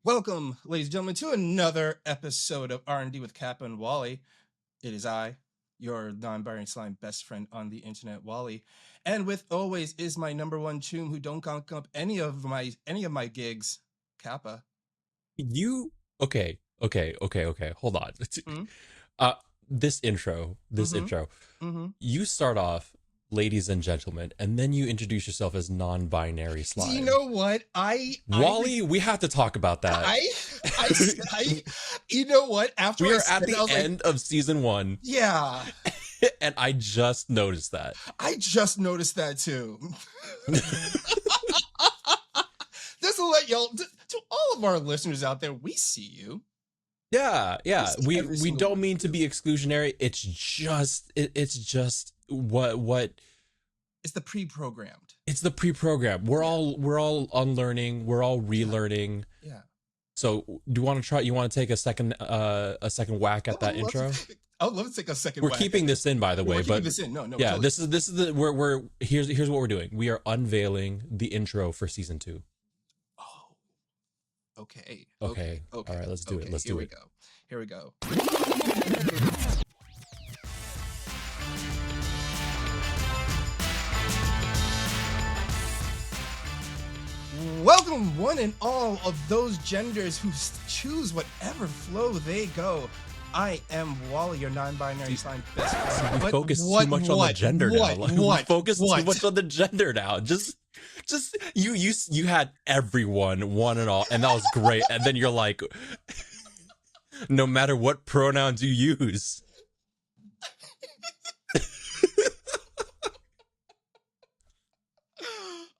Welcome, ladies and gentlemen, to another episode of R&D with Kappa and Walle. It is I, your non-binary slime best friend on the internet, Walle, and with always is my number one choom who don't conk up any of my gigs, Kappa. You okay. Hold on. Mm-hmm. Uh, this intro, Mm-hmm. Mm-hmm. you start off, ladies and gentlemen, and then you introduce yourself as non-binary You slime. know what? Wally, we have to talk about that. I, I, you know what? After We I are said at it, I the was like, end of season 1, yeah, and I just noticed that. I just noticed that too. Just to let y'all, to all of our listeners out there, we see you. Yeah. See every We single one don't of mean to you. be exclusionary. It's just what It's the pre-programmed. it's the pre-program. We're all unlearning. We're all relearning. Yeah. So, do you want to try? You want to take a second whack at that intro? I would love to take a second We're whack keeping at this in, by the way. We're keeping But this in. No, yeah, totally. this is the we're here's what we're doing. We are unveiling the intro for season 2. Oh, okay. Okay. All right. Let's do it. Let's do it. Here we go. Welcome, one and all of those genders who choose whatever flow they go. I am Wally, your non-binary slime best friend. We focus too much on the gender now. We focus too much on the gender now. Just you had everyone, one and all, and that was great. And then you're like, no matter what pronouns you use.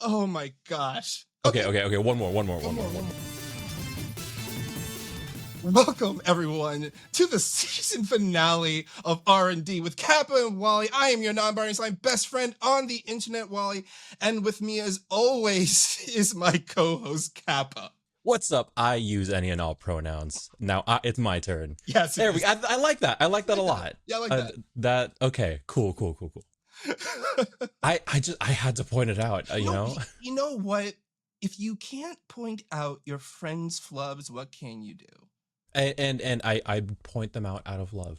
Oh my gosh. Okay. One more. Welcome everyone to the season finale of R&D with Kappa and Walle. I am your non-binary slime best friend on the internet, Walle, and with me as always is my co-host Kappa. What's up? I use any and all pronouns. Now it's my turn. Yes. There we go. I like that. I like that a lot. Yeah, I like that. Okay. Cool. I had to point it out. You know. You know what? If you can't point out your friends' flubs, what can you do? And I point them out of love.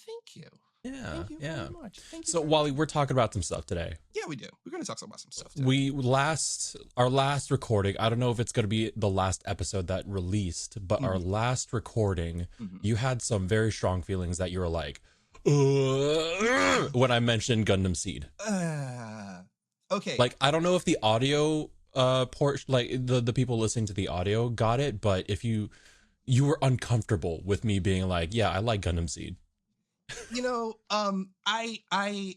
Thank you. Yeah. Thank you very much. Thank you. So Wally, we're talking about some stuff today. Yeah, we do. We're going to talk about some stuff today. Our last recording, I don't know if it's going to be the last episode that released, but our last recording, you had some very strong feelings that you were like, when I mentioned Gundam Seed. Okay. Like, I don't know if the audio port, like the people listening to the audio got it, but if you were uncomfortable with me being like, yeah, I like Gundam Seed. You know, I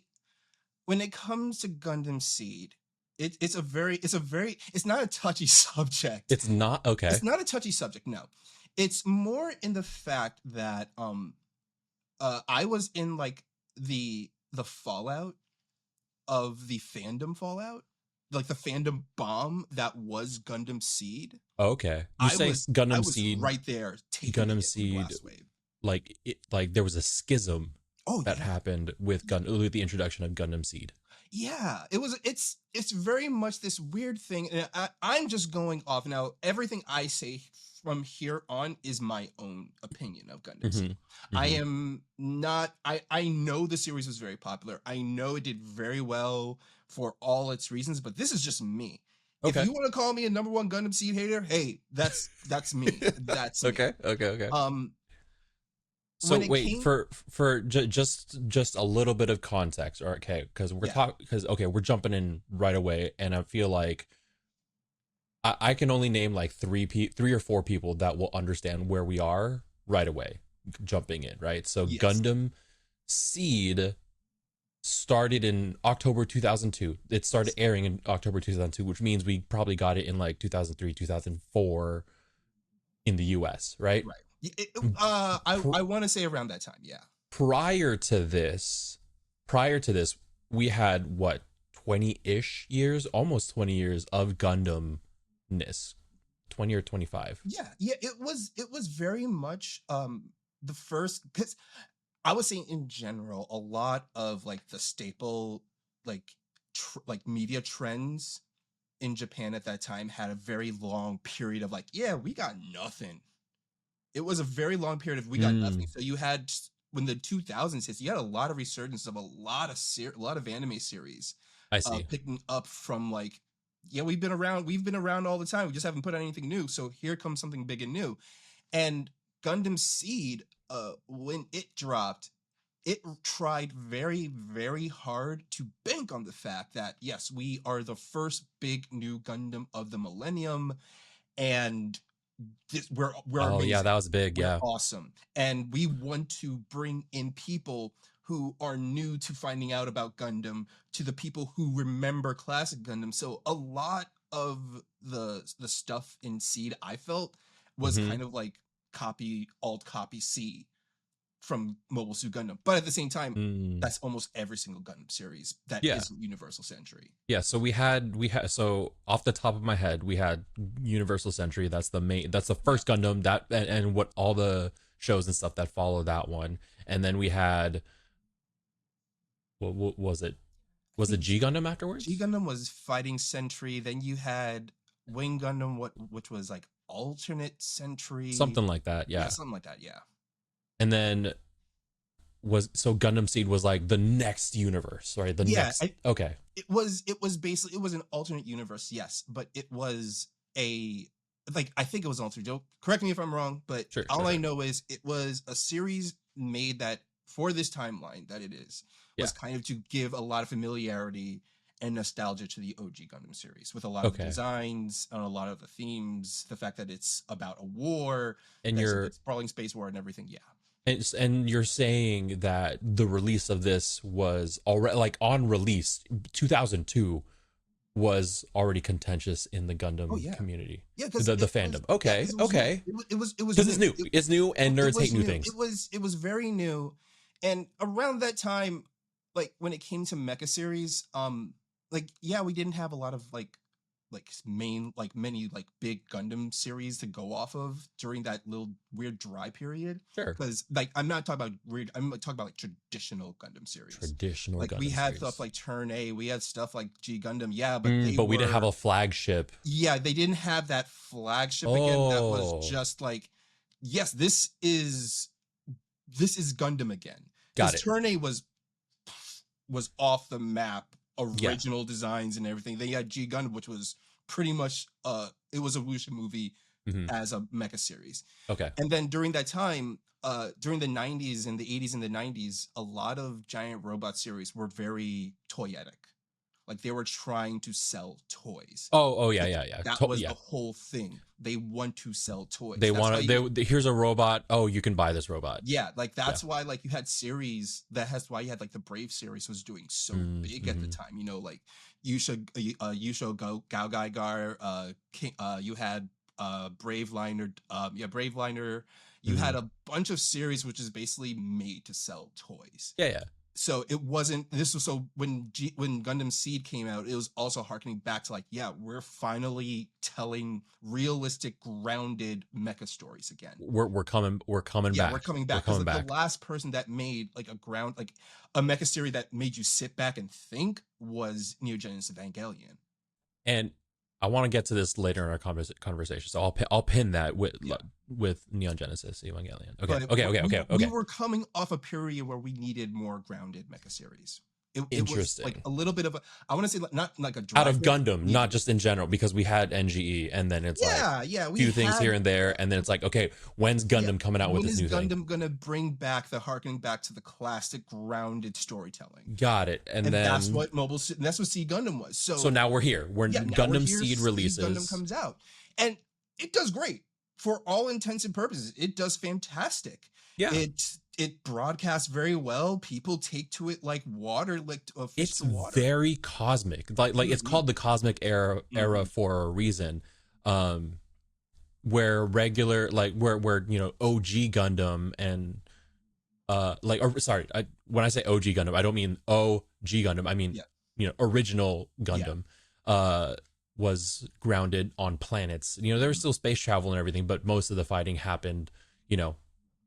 when it comes to Gundam Seed, it's not a touchy subject. It's not okay. It's not a touchy subject. No, it's more in the fact that I was in like the fallout of the fandom fallout, like the fandom bomb that was Gundam Seed. Okay, you say Gundam Seed right there. Gundam Seed, like there was a schism that happened with the introduction of Gundam Seed. Yeah, it's very much this weird thing, and I'm just going off now. Everything I say from here on is my own opinion of Gundam Seed. I am not. I know the series was very popular. I know it did very well for all its reasons, but this is just me. Okay. If you want to call me a number one Gundam Seed hater, hey, that's me. That's okay. Me. Okay. So wait, for just a little bit of context, or okay, because we're jumping in right away, and I feel like I can only name like three or four people that will understand where we are right away, jumping in, right? So yes. Gundam Seed started in October 2002. It started airing in October 2002, which means we probably got it in like 2003, 2004 in the US, right? Right. I want to say around that time, yeah. Prior to this, we had what, 20-ish years, almost 20 years of Gundam-ness. 20 or 25. Yeah, it was very much the first, because I would say in general, a lot of like the staple like media trends in Japan at that time had a very long period of like, yeah, we got nothing. It was a very long period of we got nothing. So you had, when the 2000s hits, you had a lot of resurgence of a lot of anime series. I see. Picking up from like, yeah, we've been around all the time. We just haven't put out anything new. So here comes something big and new. And Gundam Seed, when it dropped, it tried very, very hard to bank on the fact that, yes, we are the first big new Gundam of the millennium, and we're Oh yeah, amazing. that was big. We're Yeah, awesome. And we want to bring in people who are new to finding out about Gundam, to the people who remember classic Gundam. So a lot of the stuff in Seed, I felt, was kind of like alt copy C from Mobile Suit Gundam. But at the same time, that's almost every single Gundam series that isn't Universal Century. Yeah, so we had so off the top of my head, we had Universal Century. That's the first Gundam that and what all the shows and stuff that follow that one. And then we had, what was it? Was it G Gundam afterwards? G Gundam was Fighting Century. Then you had Wing Gundam, which was like alternate century. Something like that, yeah. Something like that, yeah. And then Gundam Seed was like the next universe, right? Okay. It was basically, it was an alternate universe, yes, but it was I think it was an alternate joke. Correct me if I'm wrong, but I know is it was a series made that for this timeline that it was kind of to give a lot of familiarity and nostalgia to the OG Gundam series, with a lot of the designs and a lot of the themes, the fact that it's about a war and it's sprawling space war and everything, yeah. And you're saying that the release of this was already, like, on release 2002 was already contentious in the Gundam community. Yeah, because the fandom. Okay. It was because it's new. It's new, and nerds hate new things. It was very new, and around that time, like when it came to mecha series, we didn't have a lot of many big Gundam series to go off of during that little weird dry period. Sure. Because I'm not talking about weird, I'm talking about like traditional Gundam series. We had stuff like Turn A, we had stuff like G Gundam, but we didn't have a flagship. Yeah, they didn't have that flagship again. That was just like, yes, this is Gundam again. Got it. Turn A was off the map. Original designs and everything. They had G Gundam, which was pretty much it was a Wuxia movie as a mecha series. Okay. And then during that time, during the 90s and the 80s and the 90s, a lot of giant robot series were very toyetic. Like they were trying to sell toys. Oh yeah. That was the whole thing. They want to sell toys. They want to. Here's a robot. Oh, you can buy this robot. Yeah, like that's why like you had series. That's why you had like the Brave series was doing so big at the time. You know, like Yusha Gao Gaigar. You had Braveliner. Braveliner. You had a bunch of series which is basically made to sell toys. Yeah. So it wasn't, when Gundam Seed came out, it was also harkening back to like, yeah, we're finally telling realistic, grounded mecha stories again. We're coming back. We're coming back. The last person that made like a mecha series that made you sit back and think was Neo Genesis Evangelion. And I want to get to this later in our conversation, so I'll pin that with Neon Genesis Evangelion. Okay. We were coming off a period where we needed more grounded mecha series. It was like a little bit of a, I want to say not like a out of Gundam, not just in general, because we had NGE and then it's a few things here and there, and then it's like, okay, when's Gundam coming out with this new thing? When is Gundam gonna bring back the harkening back to the classic grounded storytelling? Got it. And then that's what Seed Gundam was. So now we're here. Gundam Seed releases. Gundam comes out, and it does great for all intents and purposes. It does fantastic. Yeah. It broadcasts very well. People take to it like water, it's very cosmic. Like it's called the cosmic era for a reason. Where regular, like where OG Gundam and when I say OG Gundam, I don't mean OG Gundam. I mean original Gundam was grounded on planets. There was still space travel and everything, but most of the fighting happened,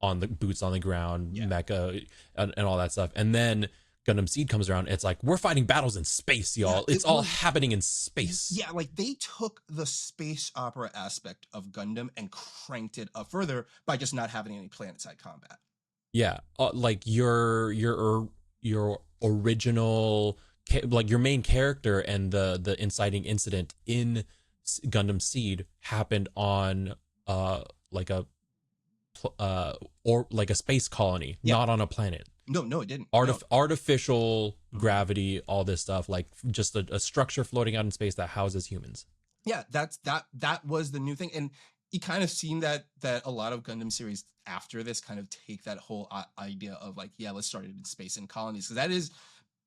on the boots on the ground, mecha and all that stuff. And then Gundam Seed comes around, it's like, we're fighting battles in space, y'all. It's all happening in space. Yeah, like they took the space opera aspect of Gundam and cranked it up further by just not having any planetside combat. Yeah, like your original, like your main character and the inciting incident in Gundam Seed happened on like a or like a space colony, not on a planet. No, it didn't. Artificial gravity, all this stuff, like just a structure floating out in space that houses humans. Yeah, that was the new thing, and you kind of seen that a lot of Gundam series after this kind of take that whole idea of like, yeah, let's start it in space and colonies, because that is,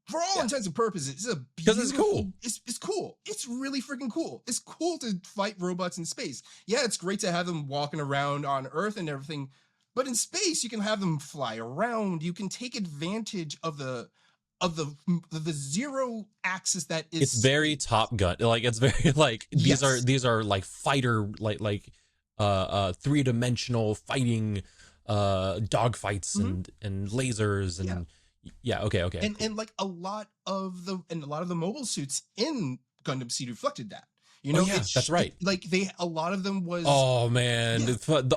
for all intents and purposes, it's a because it's cool. It's cool. It's really freaking cool. It's cool to fight robots in space. Yeah, it's great to have them walking around on Earth and everything, but in space you can have them fly around. You can take advantage of the zero axis that is. It's very Top Gun. Like it's very like these are like fighter like three-dimensional fighting dogfights and lasers and okay. And like a lot of the mobile suits in Gundam Seed reflected that. You know, that's right. Like a lot of them was. Oh man,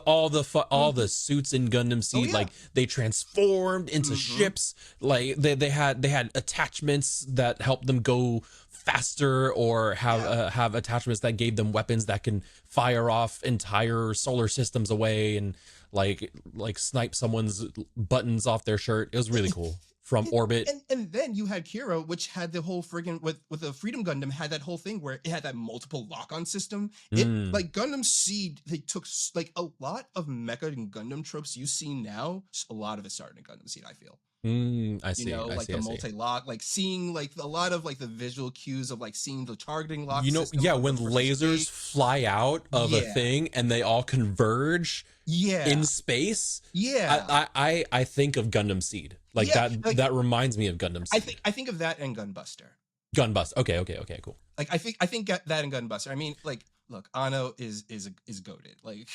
all the suits in Gundam Seed, like they transformed into ships. Like they had attachments that helped them go faster, or have attachments that gave them weapons that can fire off entire solar systems away and like snipe someone's buttons off their shirt. It was really cool. From orbit. And then you had Kira, which had the whole friggin' with the Freedom Gundam had that whole thing where it had that multiple lock-on system. It like Gundam Seed, they took like a lot of mecha and Gundam tropes you see now. A lot of it started in Gundam Seed, I feel. I see. You know, like the multi-lock, like seeing like a lot of like the visual cues of like seeing the targeting lock. You know, when lasers fly out of a thing and they all converge. In space. I think of Gundam Seed. Like that reminds me of Gundam Seed. I think of that and Gunbuster. Gunbuster. Okay, cool. Like I think that and Gunbuster. I mean, like, look, Anno is goated. Like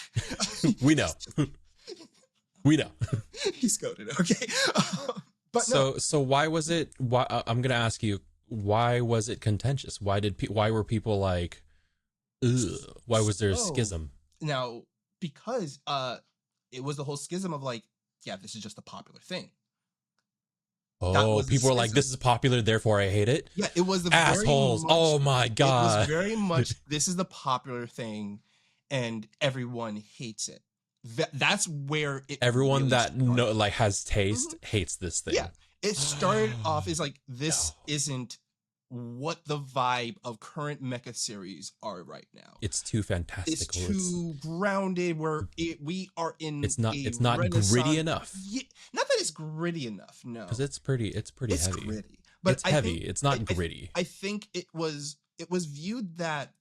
we know. We know. He's goated, okay. But so why was it I'm going to ask you, why was it contentious? Why were people like, ugh? Why was there a schism? Now, because it was the whole schism of like, yeah, this is just a popular thing. Oh, people were like, this is popular, therefore I hate it. Yeah, it was the assholes. Oh my god. It was very much this is the popular thing and everyone hates it. That's where everyone really that has taste hates this thing. Yeah. It started off as like, this isn't what the vibe of current mecha series are right now. It's too fantastical. It's too grounded. We are in. It's not gritty enough. Yeah, not that it's gritty enough. No, because it's pretty heavy. Gritty, but it's heavy. It's not gritty. I think it was viewed that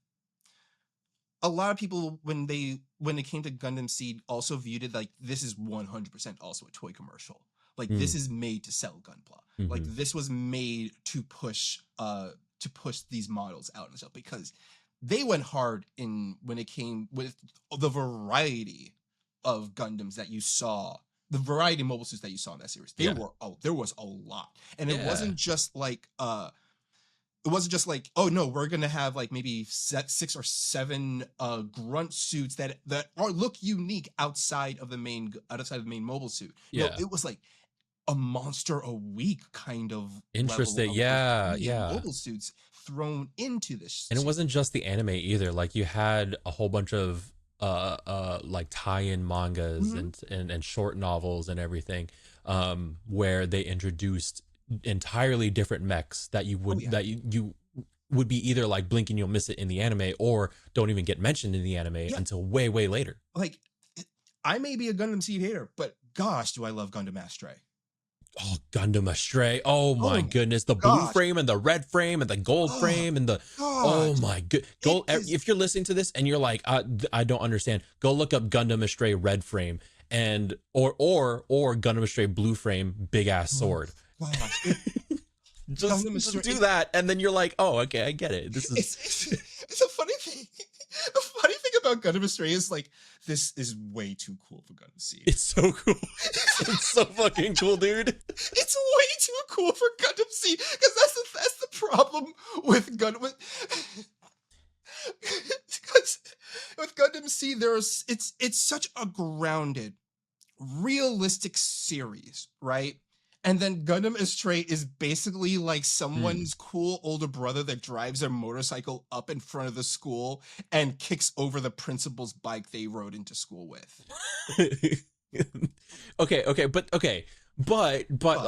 a lot of people when it came to Gundam Seed also viewed it like, this is 100% also a toy commercial. Like this is made to sell Gunpla. Like this was made to push these models out on the shelf, because they went hard when it came with the variety of Gundams that you saw, the variety of mobile suits that you saw in that series. There was a lot, and it wasn't just like oh no, we're gonna have like maybe 6 or 7 grunt suits that look unique outside of the main mobile suit. No, it was like a monster a week kind of interesting. Mobile suits thrown into this, and it wasn't just the anime either. Like you had a whole bunch of like tie-in mangas and short novels and everything, where they introduced entirely different mechs that you would you would be either like blink and you'll miss it in the anime, or don't even get mentioned in the anime until way later. Like, I may be a Gundam Seed hater, but gosh, do I love Gundam Astray. Oh, Gundam Astray. Oh my goodness. The blue frame and the red frame and the gold frame and the oh my good gold. If you're listening to this and you're like, I don't understand, go look up Gundam Astray red frame and or Gundam Astray blue frame big ass sword. Just do that, and then you're like, oh, okay, I get it. This is it's a funny thing. The funny thing about Gundam Stray is like, this is way too cool for Gundam Seed. It's so cool. It's so fucking cool, dude. It's way too cool for Gundam Seed, because that's the problem with Gundam. Because with Gundam Seed, it's such a grounded, realistic series, right? And then Gundam Stray is basically like someone's cool older brother that drives their motorcycle up in front of the school and kicks over the principal's bike they rode into school with. But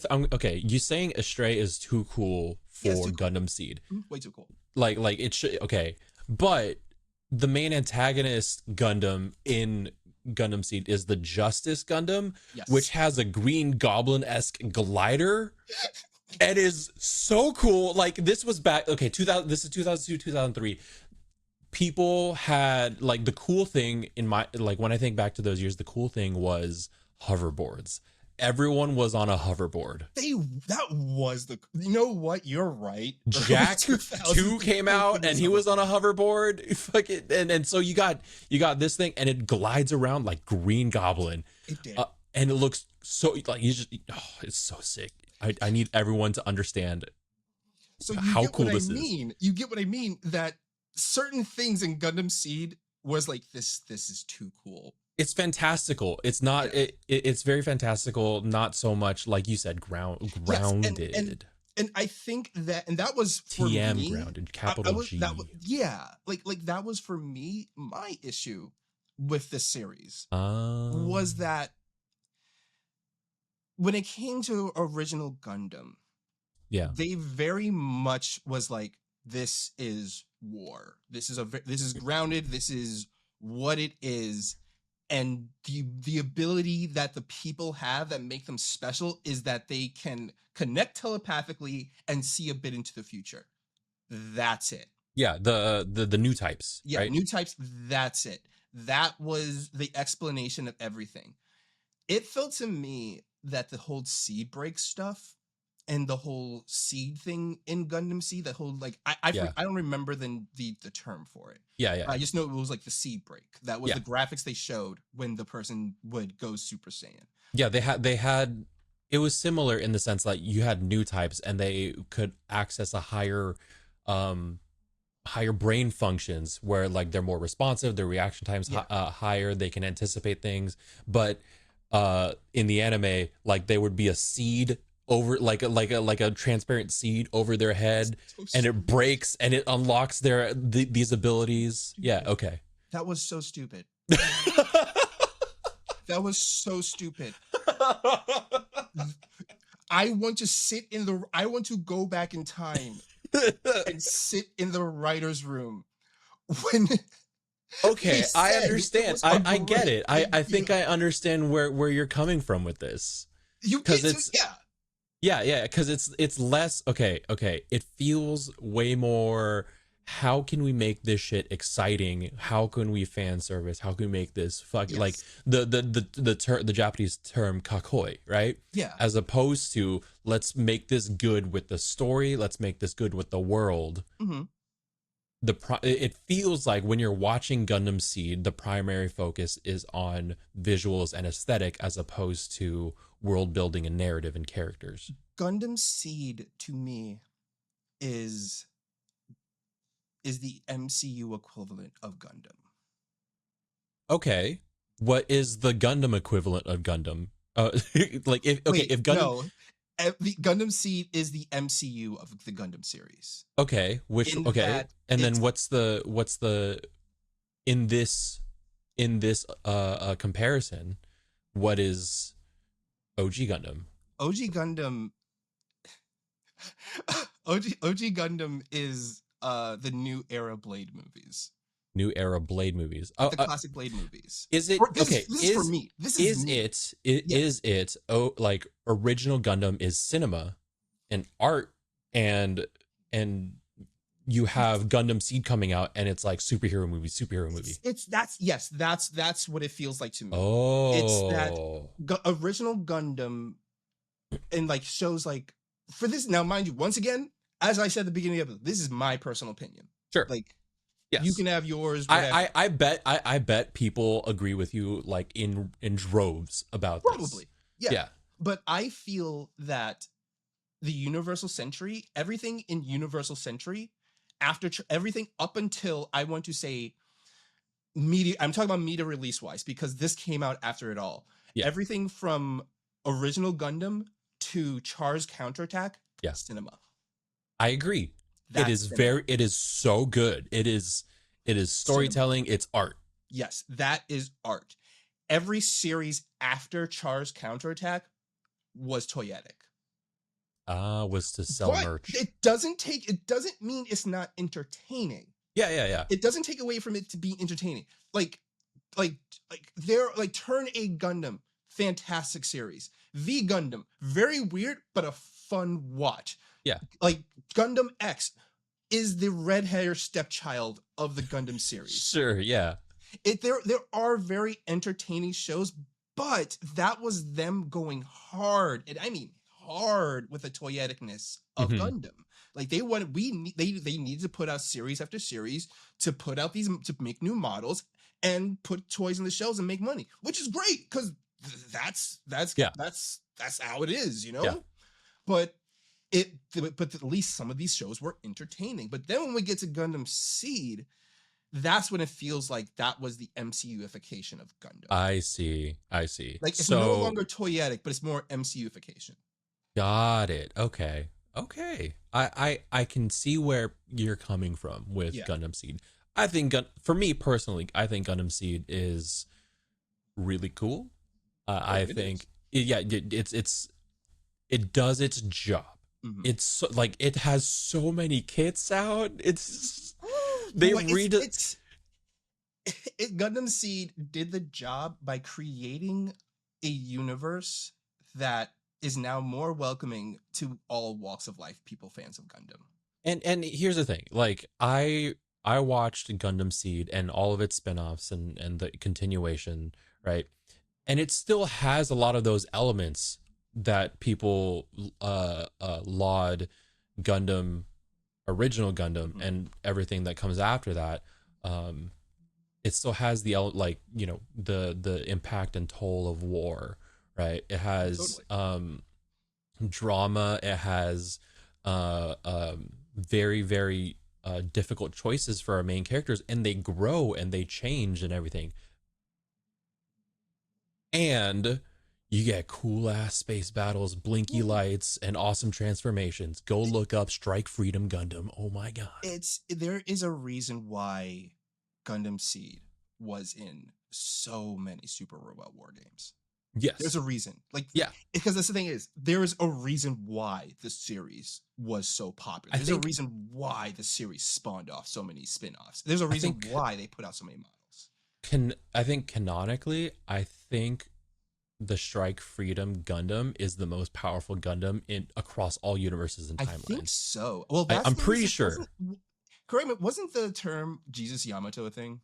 I'm okay. You saying Stray is too cool for Gundam Seed? Way too cool. Like it should. Okay, but the main antagonist Gundam in Gundam Seed is the Justice Gundam, which has a Green Goblin-esque glider. It is so cool. Like, this was back, okay, 2000, this is 2002, 2003. People had, like, the cool thing in my, like, when I think back to those years, the cool thing was hoverboards. Everyone was on a hoverboard. That was the, you know what? You're right. Jack 2 came out and he was on a hoverboard. Fucking, and so you got this thing and it glides around like Green Goblin. It did. And it looks so like it's so sick. I need everyone to understand how cool this is. You get what I mean? That certain things in Gundam Seed was like, this is too cool. It's fantastical. It's not. It's very fantastical. Not so much like you said, grounded. Yes, and I think that was for TM me, grounded. Capital G. Like that was for me. My issue with this series was that when it came to original Gundam, they very much was like, this is war. This is grounded. This is what it is. And the ability that the people have that make them special is that they can connect telepathically and see a bit into the future. That's it. Yeah, the new types. Yeah, right? New types. That's it. That was the explanation of everything. It felt to me that the whole seed break stuff and the whole seed thing in Gundam Seed, that whole like I don't remember the term for it. Yeah. I just know it was like the seed break. That was the graphics they showed when the person would go Super Saiyan. Yeah, they had it was similar in the sense that you had new types and they could access a higher brain functions where like they're more responsive, their reaction times higher, they can anticipate things. But in the anime, like they would be a seed over like a transparent seed over their head, and it breaks and it unlocks these abilities. Yeah, okay. That was so stupid. That was so stupid. I want to go back in time and sit in the writer's room when okay, I understand. I get it. I think I understand where you're coming from with this. Because it's because it's less okay. It feels way more. How can we make this shit exciting? How can we fan service? How can we make this fucking like the Japanese term kakoi, right? Yeah. As opposed to let's make this good with the story. Let's make this good with the world. Mm-hmm. It feels like when you're watching Gundam Seed, the primary focus is on visuals and aesthetic as opposed to world building and narrative and characters. Gundam Seed to me is the MCU equivalent of Gundam. Okay, what is the Gundam equivalent of Gundam? If Gundam. No. The Gundam Seed is the MCU of the Gundam series. Okay, and then what's the in this comparison? What is OG Gundam? OG Gundam. OG Gundam is the new era Blade movies. New era Blade movies. The classic Blade movies. Is it okay? This is for me. This is me. Is it like original Gundam is cinema and art and you have Gundam Seed coming out and it's like superhero movie. That's what it feels like to me. Oh, it's that original Gundam and like shows like for this now, mind you, once again, as I said at the beginning of it, this is my personal opinion. Sure. Like You Yes. can have yours. Whatever. I bet people agree with you like in droves about this. Probably. Yeah. Yeah. But I feel that the Universal Century, everything in Universal Century, after everything up until, I want to say, media, I'm talking about media release wise, because this came out after it all. Yeah. Everything from original Gundam to Char's Counterattack, Yeah. cinema. I agree. That's it is so good. It is storytelling, cinema. It's art. Yes, that is art. Every series after Char's Counterattack was toyetic. Was to sell merch. It doesn't mean it's not entertaining. Yeah. It doesn't take away from it to be entertaining. Like Turn A Gundam, fantastic series. V Gundam, very weird, but a fun watch. Yeah. Like Gundam X is the red hair stepchild of the Gundam series. Sure, yeah. There are very entertaining shows, but that was them going hard, and I mean hard, with the toyeticness of Gundam. Like they needed to put out series after series to put out these, to make new models and put toys on the shelves and make money, which is great because that's how it is, you know. Yeah. But at least some of these shows were entertaining. But then when we get to Gundam Seed, that's when it feels like that was the MCUification of Gundam. I see. Like it's no longer toyetic, but it's more MCUification. Got it. Okay. I can see where you're coming from with Gundam Seed. I think for me personally, I think Gundam Seed is really cool. I think it does its job. Mm-hmm. It's so, like it has so many kits out. It's Gundam Seed did the job by creating a universe that is now more welcoming to all walks of life, people fans of Gundam. And here's the thing, like I watched Gundam Seed and all of its spin-offs and the continuation, right? And it still has a lot of those elements that people laud Gundam, original Gundam, and everything that comes after that. It still has the the impact and toll of war, right? It has drama. It has very, very difficult choices for our main characters, and they grow and they change and everything. And you get cool ass space battles, blinky lights, and awesome transformations. Go look up Strike Freedom Gundam. Oh my god. There is a reason why Gundam Seed was in so many Super Robot War games. Yes. There's a reason. Because that's the thing is, there is a reason why the series was so popular. There's a reason why the series spawned off so many spin-offs. There's a reason why they put out so many models. I think canonically, the Strike Freedom Gundam is the most powerful Gundam across all universes and timelines. I think so. Well, I'm pretty sure. Correct me, wasn't the term Jesus Yamato a thing?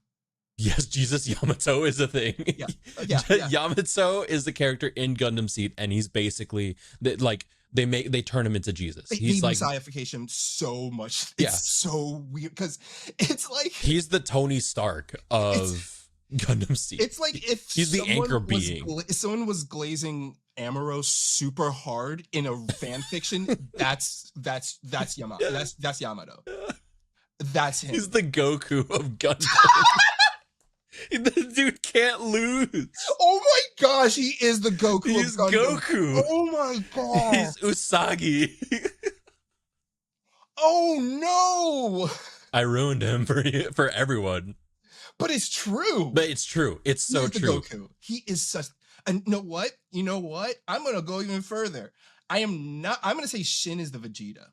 Yes, Jesus Yamato is a thing. Yeah. Yamato is the character in Gundam Seed, and he's basically they turn him into Jesus. He's like Messiahification so much. It's so weird because it's like he's the Tony Stark of Gundam Seed. It's like if he's the anchor being. If someone was glazing Amuro super hard in a fan fiction, that's Yamato. That's Yamato. That's him. He's the Goku of Gundam. The dude can't lose. Oh my gosh, he is the Goku. He's Goku. Oh my god. He's Usagi. Oh no. I ruined him for everyone. But it's true. It's so true. Goku. He is such. And you know what? I'm gonna go even further. I'm gonna say Shin is the Vegeta.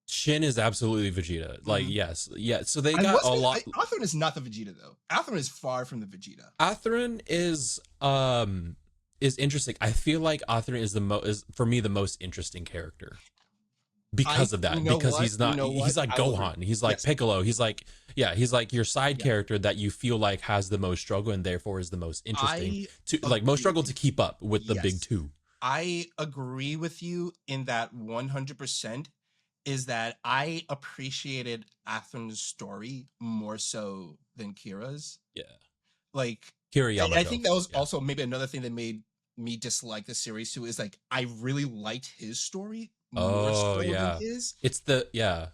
Shin is absolutely Vegeta. Like, yes. Yeah. So they got a lot. Atherin is not the Vegeta, though. Atherin is far from the Vegeta. Atherin is interesting. I feel like Atherin is for me the most interesting character because of that. Because he's not. He's like Gohan. He's like Piccolo. He's like your side character that you feel like has the most struggle and therefore is the most interesting most struggle to keep up with the big two. I agree with you in that 100%. is that I appreciated Atherin's story more so than Kira's. Yeah. Like, Kira Yamato. I think that was also maybe another thing that made me dislike the series too, is like I really liked his story more so than his. It's because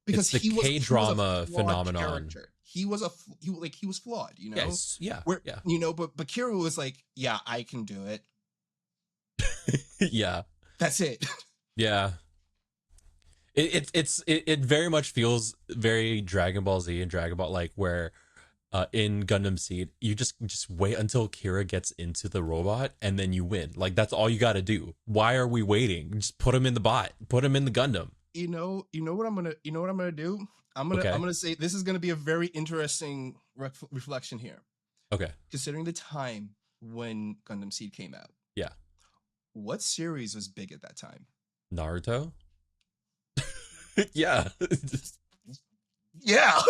it's the K-drama phenomenon. Character. He was flawed, you know? Yes, yeah. You know, but Kira was like, yeah, I can do it. Yeah. That's it. Yeah. It very much feels very Dragon Ball Z and Dragon Ball, like where in Gundam Seed, you just wait until Kira gets into the robot and then you win. Like that's all you got to do. Why are we waiting? Just put him in the bot. Put him in the Gundam. You know what I'm gonna do. I'm gonna say this is gonna be a very interesting reflection here. Okay. Considering the time when Gundam Seed came out. Yeah. What series was big at that time? Naruto. Yeah. Yeah.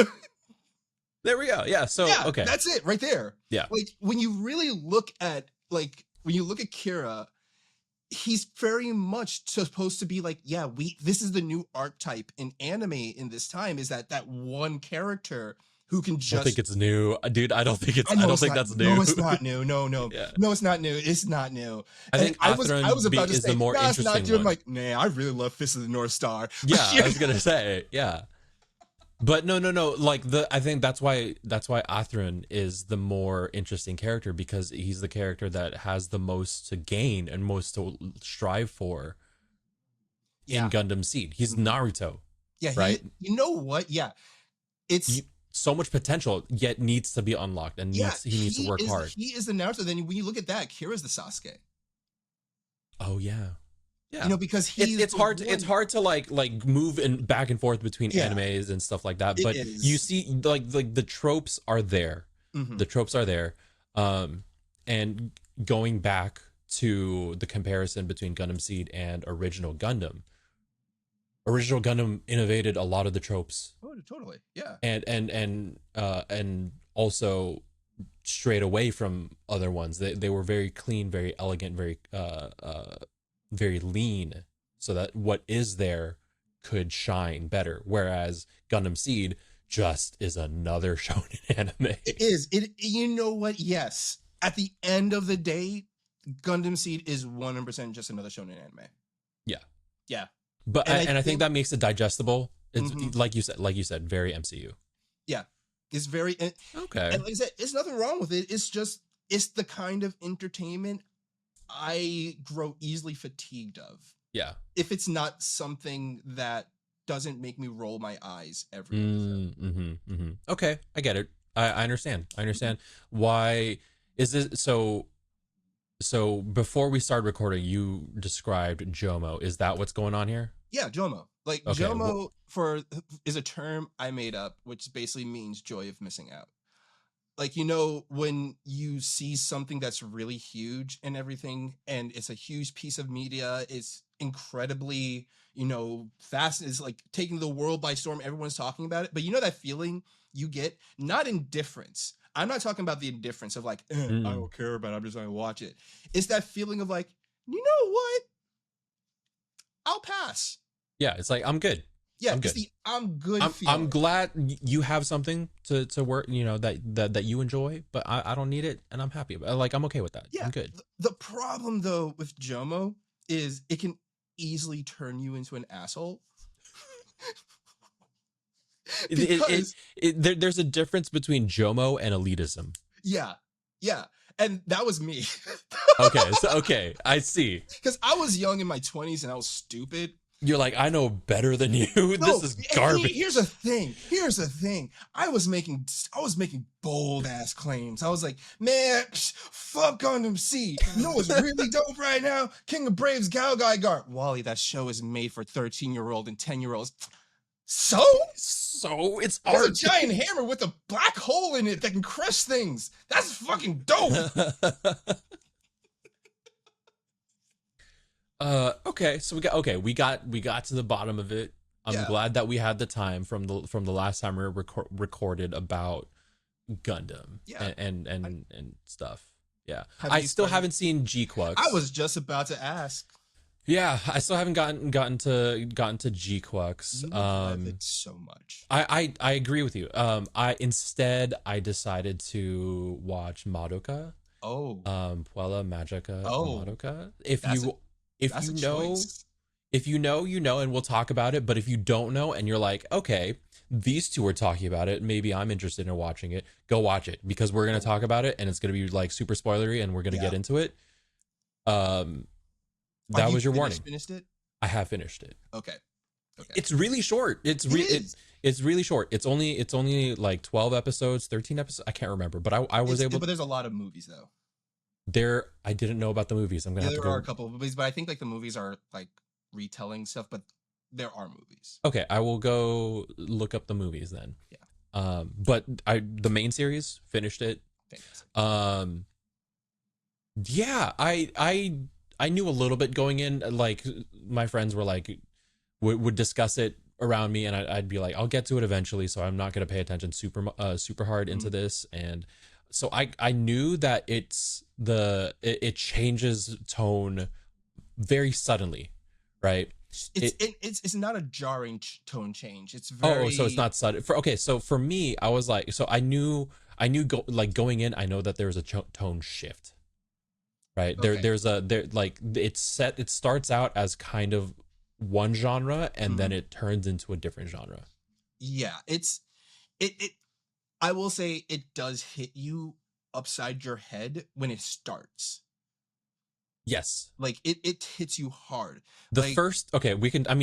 There we go. Yeah. So yeah, okay. That's it right there. Yeah. Like when you really look at Kira, he's very much supposed to be like, yeah, this is the new archetype in anime in this time, is that one character who can just... I think it's new, dude. I don't think that's new. No, it's not new. No. Yeah. No, it's not new. It's not new. I think I was about to say, the more interesting one. I'm like, nah, I really love Fist of the North Star. Yeah, I was gonna say, yeah. But no. Like I think that's why Atherin is the more interesting character, because he's the character that has the most to gain and most to strive for in Gundam Seed. He's Naruto. Yeah, right. You know what? Yeah, it's so much potential, yet needs to be unlocked, and he needs to work hard. He is the Naruto. Then when you look at that, Kira's the Sasuke. Oh yeah. Yeah. You know, because it's hard to like move back and forth between animes and stuff like that. But you see like the tropes are there. Mm-hmm. The tropes are there. And going back to the comparison between Gundam Seed and Original Gundam innovated a lot of the tropes. Oh, totally. Yeah. And also strayed away from other ones. They were very clean, very elegant, very lean, so that what is there could shine better. Whereas Gundam Seed just is another shonen anime. It is. You know what? Yes. At the end of the day, Gundam Seed is 100% just another shonen anime. Yeah. Yeah. But I think that makes it digestible. It's like you said, very MCU. Yeah. It's very okay. And like I said, there's nothing wrong with it. It's the kind of entertainment I grow easily fatigued of. Yeah. If it's not something that doesn't make me roll my eyes every episode. Okay, I get it. I understand. Why is this so? So before we started recording, you described JOMO. Is that what's going on here? Yeah, JOMO. Like okay, JOMO is a term I made up, which basically means joy of missing out. Like, you know, when you see something that's really huge and everything, and it's a huge piece of media, it's incredibly, you know, fast. It's like taking the world by storm. Everyone's talking about it. But you know that feeling you get? Not indifference. I'm not talking about the indifference of like, I don't care about it, I'm just going to watch it. It's that feeling of like, you know what? I'll pass. Yeah, it's like, I'm good. Yeah, I'm good. I'm good. I'm glad you have something to work, you know, that you enjoy, but I don't need it, and I'm happy about it. Like, I'm okay with that. Yeah, I'm good. The problem though with JOMO is it can easily turn you into an asshole. There's a difference between JOMO and elitism. Yeah, and that was me. Okay, I see. Because I was young in my 20s and I was stupid. You're like, I know better than you. No, this is garbage. Here's the thing. I was making bold ass claims. I was like, man, fuck Gundam Seed. You know what's really dope right now? King of Braves Galgai Guard. Walle, that show is made for 13-year-old and 10-year-olds. So it's art. There's a giant hammer with a black hole in it that can crush things. That's fucking dope. Okay, so we got to the bottom of it. I'm glad that we had the time from the last time we recorded about Gundam and stuff. Yeah, I still haven't seen G-Quux. I was just about to ask. Yeah, I still haven't gotten to G-Quux. You would love it so much. I agree with you. I decided to watch Madoka. Oh, Puella Magica oh, Madoka. that's a If that's you a know, choice. if you know, you know, and we'll talk about it. But if you don't know and you're like, okay, these two are talking about it, maybe I'm interested in watching it, go watch it because we're gonna Oh, talk about it and it's gonna be like super spoilery and we're gonna yeah. get into it. Um, Have that you was your warning. finished it? I have finished it. Okay, okay. It's really short. It is. It's really short. It's only like 12 episodes, 13 episodes. I can't remember, but I was able. But there's a lot of movies though. There, I didn't know about the movies. I'm gonna Yeah, have to there are a go. couple of movies, but I think like the movies are like retelling stuff, but there are movies. Okay, I will go look up the movies then. Yeah, But the main series finished it. fantastic. Um, yeah, I knew a little bit going in. Like my friends were like would discuss it around me, and I'd be like, I'll get to it eventually, so I'm not gonna pay attention super hard into Mhm. this. And so I knew that it changes tone very suddenly, right? It It's not a jarring tone change. It's so it's very not sudden. So for me, I was like, so like going in, I know that there was a tone shift, right? okay. There like it starts out as kind of one genre and then Mhm. it turns into a different genre. Yeah, it. I will say it does hit you upside your head when it starts. Yes. Like it hits you hard. The Like first okay, we can talk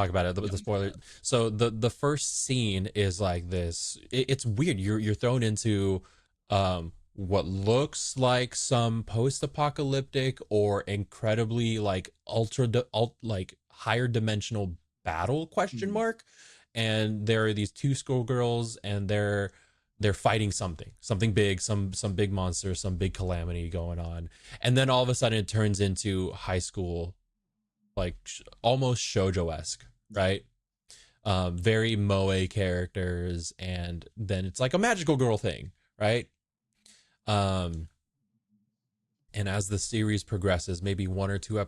about it, yeah, the we can talk spoiler. about it. So the first scene is like this. It's weird. You're thrown into what looks like some post-apocalyptic or incredibly like like higher dimensional battle question Mhm. mark. And there are these two schoolgirls and they're fighting something big, some big monster, some big calamity going on. And then all of a sudden it turns into high school, like almost shoujo-esque, Yeah. right? Very moe characters, and then it's like a magical girl thing, right? um and as the series progresses, maybe two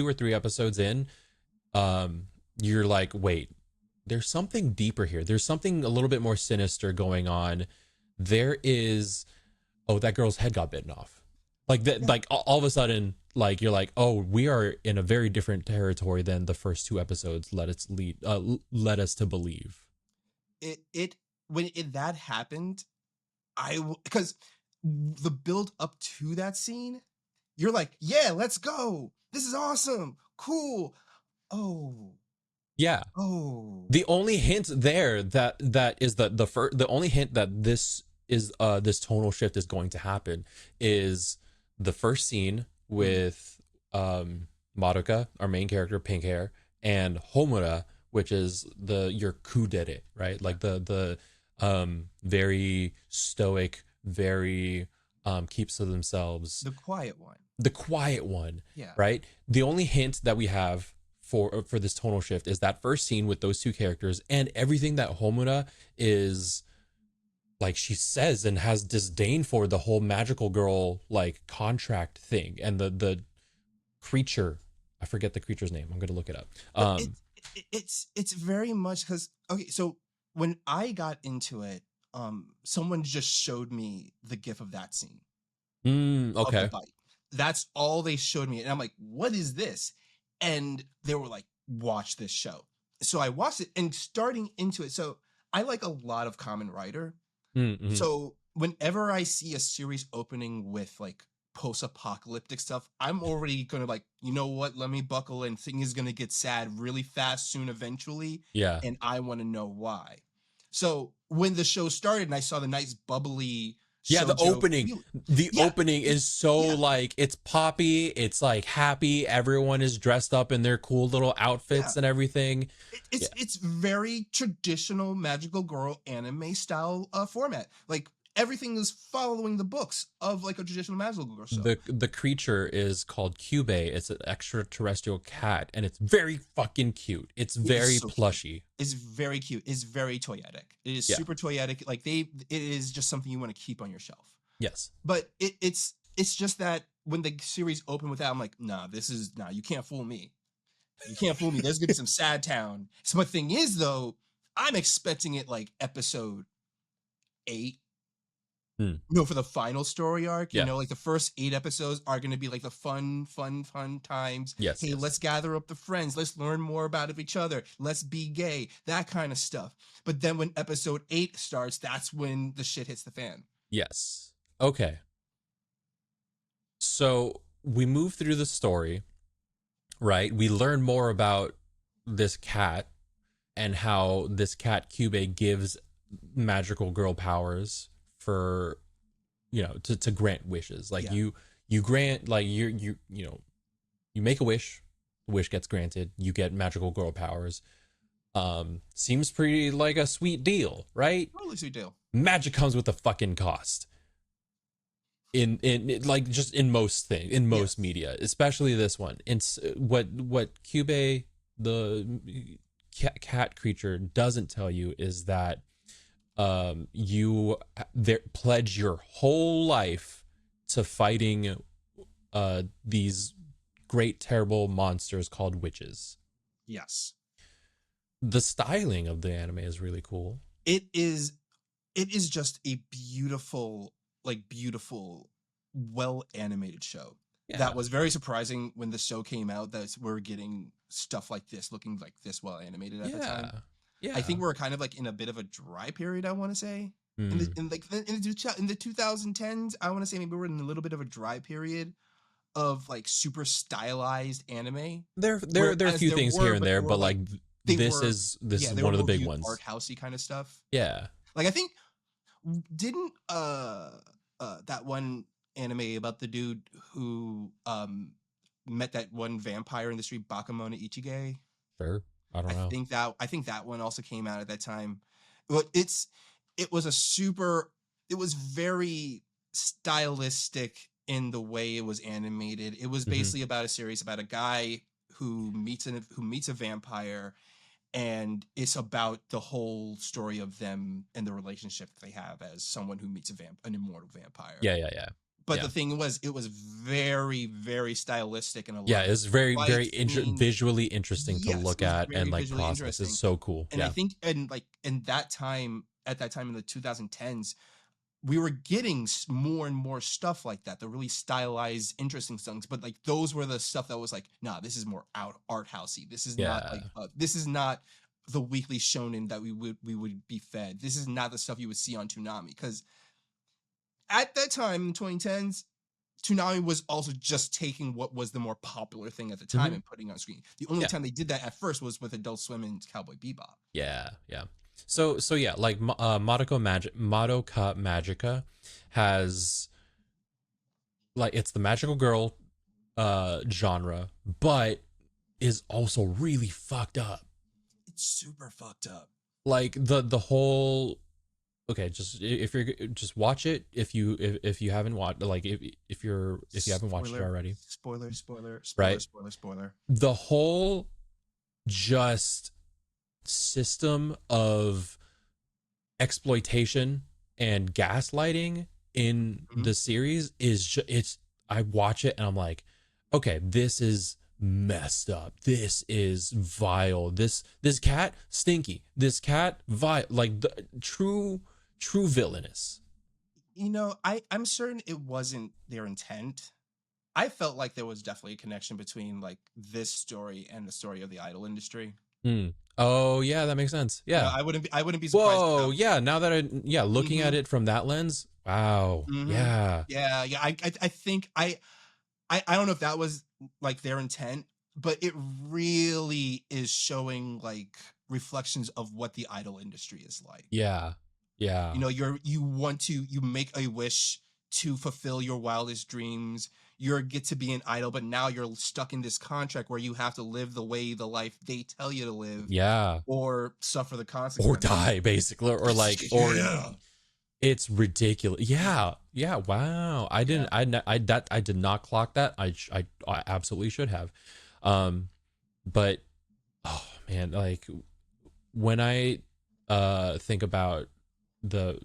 or three episodes in, um you're like, wait, there's something deeper here, there's something a little bit more sinister going on. There is, oh, that girl's head got bitten off. Like that, Yeah. like all of a sudden, like you're like, oh, we are in a very different territory than the first two episodes led us to believe. It when that happened, because the build up to that scene, you're like, yeah, let's go. This is awesome. Cool. Oh, Yeah. oh. The only hint there that is the only hint that this tonal shift is going to happen is the first scene Mhm. with Madoka, our main character, pink hair, and Homura, which is your kudere, right? Yeah. Like the very stoic, very keeps to themselves, The quiet one. the quiet one, Yeah. right? The only hint that we have for this tonal shift is that first scene with those two characters, and everything that Homura is like, she says and has disdain for the whole magical girl like contract thing, and the creature, I forget the creature's name, I'm gonna look it up. But it's very much because okay, so when I got into it, someone just showed me the gif of that scene of the Okay. bite. That's all they showed me, and I'm like, "What is this?" And they were like, "Watch this show." So I watched it, and starting into it, so I like a lot of Common Writer. Mm-hmm. So whenever I see a series opening with like post-apocalyptic stuff, I'm already gonna like, you know what? Let me buckle in. Thing is gonna get sad really fast soon, eventually, Yeah. and I want to know why. So when the show started and I saw the nice bubbly Yeah, shojo feel, the yeah, opening is so yeah, like, it's poppy, it's like happy, everyone is dressed up in their cool little yeah. outfits and everything. Yeah. It's very traditional magical girl anime style format. Like everything is following the books of like a traditional magical girl show. The creature is called Cube. It's an extraterrestrial cat, and it's very fucking cute. It's It is very so cute. plushy. It's very cute. It's very toyetic. It is Yeah. super toyetic. Like it is just something you want to keep on your shelf. Yes. But it's just that when the series opened with that, I'm like, nah, this is nah, you can't fool me. You can't fool me. There's gonna be some sad town. So my thing is though, I'm expecting it like episode 8. For the final story arc, Yeah. like the first 8 episodes are going to be like the fun times. Yes. Hey, let's gather up the friends. Let's learn more about each other. Let's be gay. That kind of stuff. But then when episode 8 starts, that's when the shit hits the fan. Yes. Okay. So we move through the story, right? We learn more about this cat and how this cat Cube gives magical girl powers for, to grant wishes. Like you grant, like you make a wish, the wish gets granted, you get magical girl powers. Seems pretty like a sweet deal, right? Totally sweet deal. Magic comes with a fucking cost. In like just in most things, in most media, especially this one. And what Cube, the cat creature, doesn't tell you is that you pledge your whole life to fighting these great terrible monsters called witches. Yes. The styling of the anime is really cool. It is just a beautiful, well animated show. That was very surprising when the show came out, that we're getting stuff like this, looking like this well animated at the time. Yeah, I think we're kind of like in a bit of a dry period, I want to say. In the 2010s, I want to say maybe we're in a little bit of a dry period of like super stylized anime. There are a few things here and there, but like this is one of the big ones. Art housey kind of stuff. Yeah. Like I think didn't that one anime about the dude who met that one vampire in the street, Bakemono Ichige? Sure. I don't know. I think that one also came out at that time. But it was very stylistic in the way it was animated. It was basically about a series about a guy who meets a vampire, and it's about the whole story of them and the relationship they have as someone who meets an immortal vampire. Yeah. But the thing was, it was very, very stylistic and it's very, very visually interesting to look at and like process. It's so cool. And I think, at that time in the 2010s, we were getting more and more stuff like that, the really stylized, interesting songs. But like those were the stuff that was like, nah, this is more art housey. This is not like this is not the weekly shonen that we would be fed. This is not the stuff you would see on Toonami, because at that time in the 2010s, Toonami was also just taking what was the more popular thing at the time and putting it on screen. The only time they did that at first was with Adult Swim and Cowboy Bebop. Yeah. So yeah, like Madoka Magica has, like, it's the magical girl genre, but is also really fucked up. It's super fucked up. Like the whole. Okay, just watch it if you haven't watched, like if you haven't watched it already. Spoiler. Right? Spoiler. The whole just system of exploitation and gaslighting in the series is I watch it and I'm like, okay, this is messed up. This is vile. This cat stinky. This cat vile. Like the true villainous. I'm certain it wasn't their intent. I felt like there was definitely a connection between like this story and the story of the idol industry. Oh yeah, that makes sense. Yeah, I wouldn't be surprised. Whoa, yeah. Now that looking at it from that lens, wow. Yeah. I think I don't know if that was like their intent, but it really is showing like reflections of what the idol industry is like. Yeah. You make a wish to fulfill your wildest dreams. You get to be an idol, but now you're stuck in this contract where you have to live the life they tell you to live. Yeah. Or suffer the consequences. Or die, basically. Or like, it's ridiculous. Yeah. Wow. I did not clock that. I absolutely should have. But oh man, like when I think about the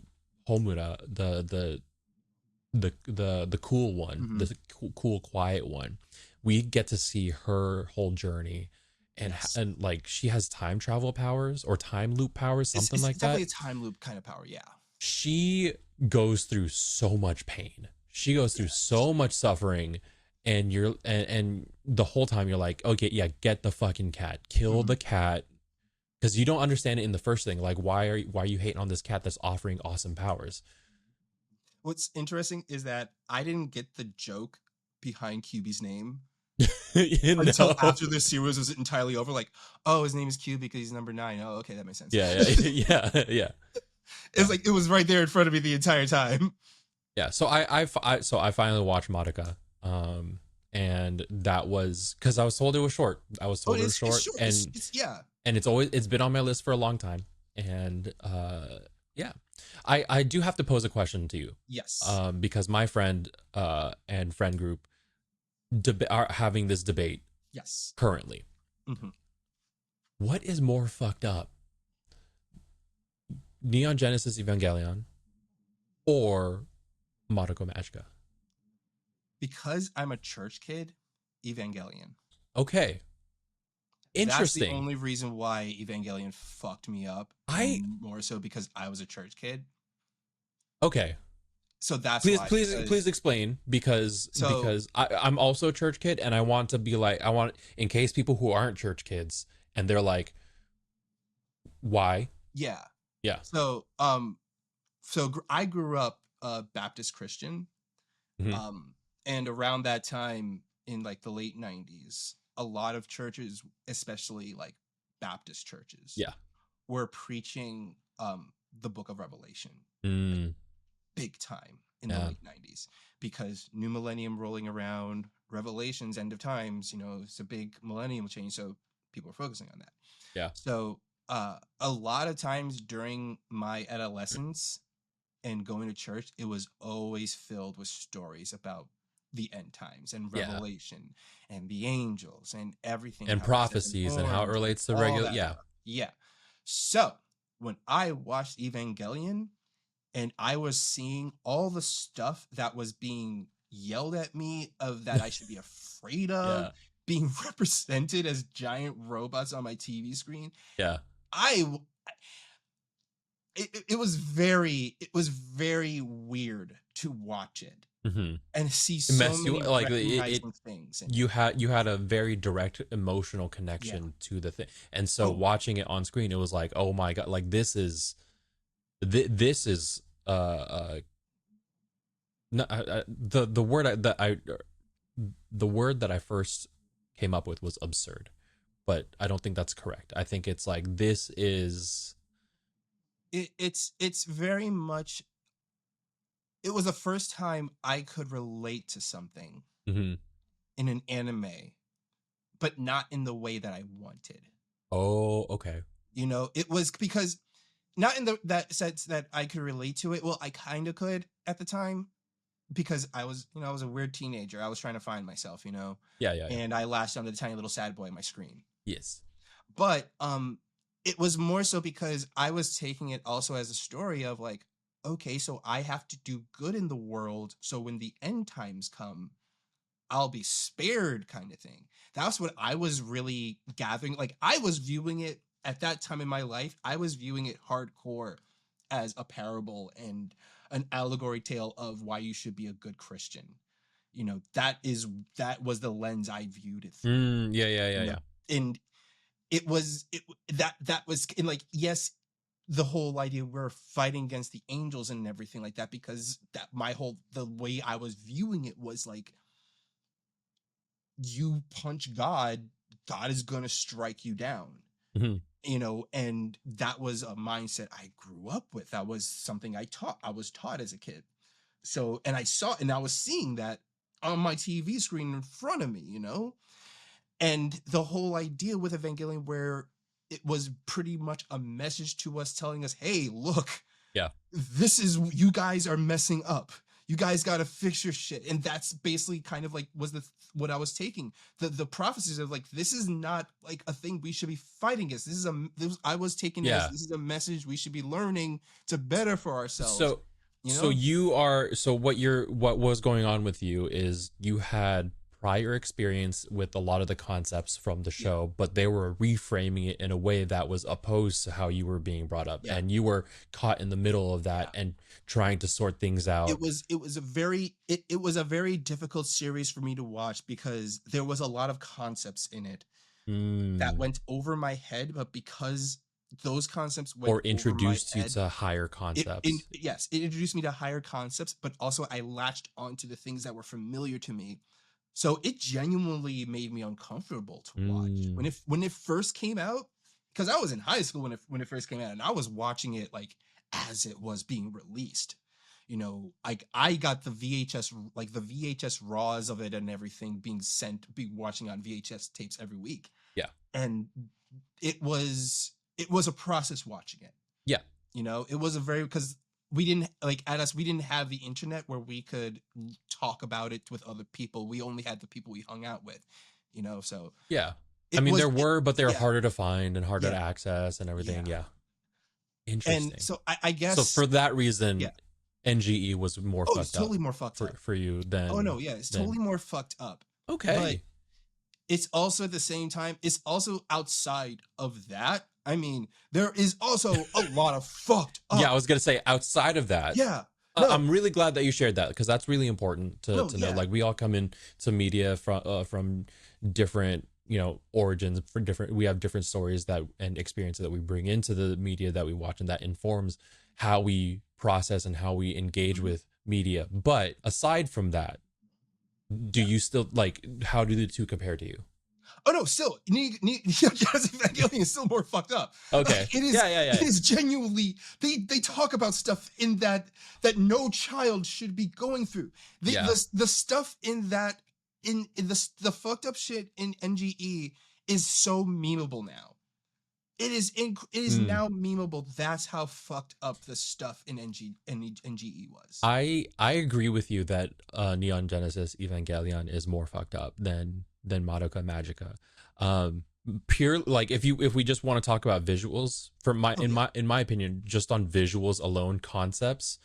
Homura, the cool one, the cool quiet one, we get to see her whole journey, Yes. and like she has time travel powers or time loop powers, something It's like definitely that. a time loop kind of power. Yeah. She goes through so much pain. She goes through Yes. so much suffering, and and the whole time you're like, okay, yeah, get the fucking cat, kill Mhm. the cat, because you don't understand it in the first thing. Like, why are you hating on this cat that's offering awesome powers? What's interesting is that I didn't get the joke behind QB's name You until know? after the series was entirely over. Like, oh, his name is QB because he's number 9. Oh, okay, that makes sense. Yeah, yeah, yeah, yeah, It's yeah. like it was right there in front of me the entire time. Yeah. So I finally watched Madoka, and that was because I was told it was short. I was Oh, told it was it's short, short. It's yeah. and it's been on my list for a long time, and yeah, I do have to pose a question to you, Yes. because my friend and friend group are having this debate Yes. currently. Hmm. What is more fucked up, Neon Genesis Evangelion or Madoka Magica? Because I'm a church kid, Evangelion. Okay, That's the interesting. only reason why Evangelion fucked me up, I and more so because I was a church kid. Okay. So that's Please, why. please Because explain, so because I'm also a church kid, and I want to be like, I want, in case people who aren't church kids and they're like, why? yeah. Yeah. So I grew up Baptist Christian, Hmm. um, and around that time in like the late '90s, a lot of churches, especially like Baptist churches, Yeah. were preaching the Book of Revelation Mm, big time in the yeah. late '90s because new millennium rolling around, Revelations, end of times. It's a big millennium change, so people are focusing on that. Yeah. So a lot of times during my adolescence and going to church, it was always filled with stories about the end times and Yeah. Revelation and the angels and everything, And how the seven prophecies and how it horns and relates to all regular. that Yeah. stuff. Yeah. So when I watched Evangelion and I was seeing all the stuff that was being yelled at me of that I should be afraid of Yeah. being represented as giant robots on my TV screen, Yeah. I it was very weird to watch it Hmm. and see It so messed you many like recognizing things in it. you had a very direct emotional Yeah. connection to the thing, and so Oh, watching it on screen, it was like, oh my god, like this is no, the word the word that I first came up with was absurd, but I don't think that's correct. I think it's like this is. it's very much. It was the first time I could relate to something Mhm. in an anime, but not in the way that I wanted. Oh, okay. It was because not in that sense that I could relate to it. Well, I kind of could at the time because I was a weird teenager. I was trying to find myself, Yeah, yeah, yeah. and I latched onto the tiny little sad boy on my screen. Yes. But it was more so because I was taking it also as a story of like, okay, so I have to do good in the world so when the end times come, I'll be spared kind of thing. That's what I was really gathering. Like I was viewing it at that time in my life, I was viewing it hardcore as a parable and an allegory tale of why you should be a good Christian. That was the lens I viewed it through. Yeah, yeah, yeah, You know, yeah. and that was in like, yes, the whole idea we're fighting against the angels and everything like that, because that the way I was viewing it was like, you punch God, God is going to strike you down. Hmm. And that was a mindset I grew up with. That was something I was taught as a kid. So, and I saw, and I was seeing that on my TV screen in front of me. And the whole idea with Evangelion, where it was pretty much a message to us telling us, hey, look, Yeah. this is, you guys are messing up. You guys got to fix your shit. And that's basically kind of like was what I was taking. The prophecies of like, this is not like a thing we should be fighting against. I was taking it as Yeah. this is a message we should be learning to better for ourselves. So so you are so what was going on with you is you had prior experience with a lot of the concepts from the show, but they were reframing it in a way that was opposed to how you were being brought up, and you were caught in the middle of that and trying to sort things out. It was a very difficult series for me to watch because there was a lot of concepts in it that went over my head, but because those concepts went or introduced over my you to higher concepts. Yes, it introduced me to higher concepts, but also I latched onto the things that were familiar to me. So it genuinely made me uncomfortable to watch when it first came out, because I was in high school when it first came out, and I was watching it like as it was being released. You know, like I got the VHS raws of it and everything being watching on VHS tapes every week. Yeah. And it was a process watching it. Yeah. You know, it was because we didn't have the internet where we could talk about it with other people. We only had the people we hung out with, you know, so. Yeah. I mean, but they're harder to find and harder to access and everything. Yeah. Interesting. And so I guess. So for that reason, NGE was more fucked it's totally more fucked up for you than. Oh no, yeah, it's totally more fucked up. Okay. But it's also at the same time, it's also outside of that. I mean, there is also a lot of fucked up. Yeah, I was gonna say outside of that. Yeah. No. I'm really glad that you shared that, because that's really important to know. Like, we all come into media from different, you know, origins, we have different stories and experiences that we bring into the media that we watch, and that informs how we process and how we engage with media. But aside from that, do you still how do the two compare to you? Oh no, still Evangelion is still more fucked up. Okay. It is it is genuinely they talk about stuff in that no child should be going through. The stuff in that in the fucked up shit in NGE is so memeable now. It is now memeable. That's how fucked up the stuff in NGE was. I agree with you that Neon Genesis Evangelion is more fucked up than Madoka Magica. Pure, like, if we just want to talk about visuals, in my opinion, just on visuals alone, concepts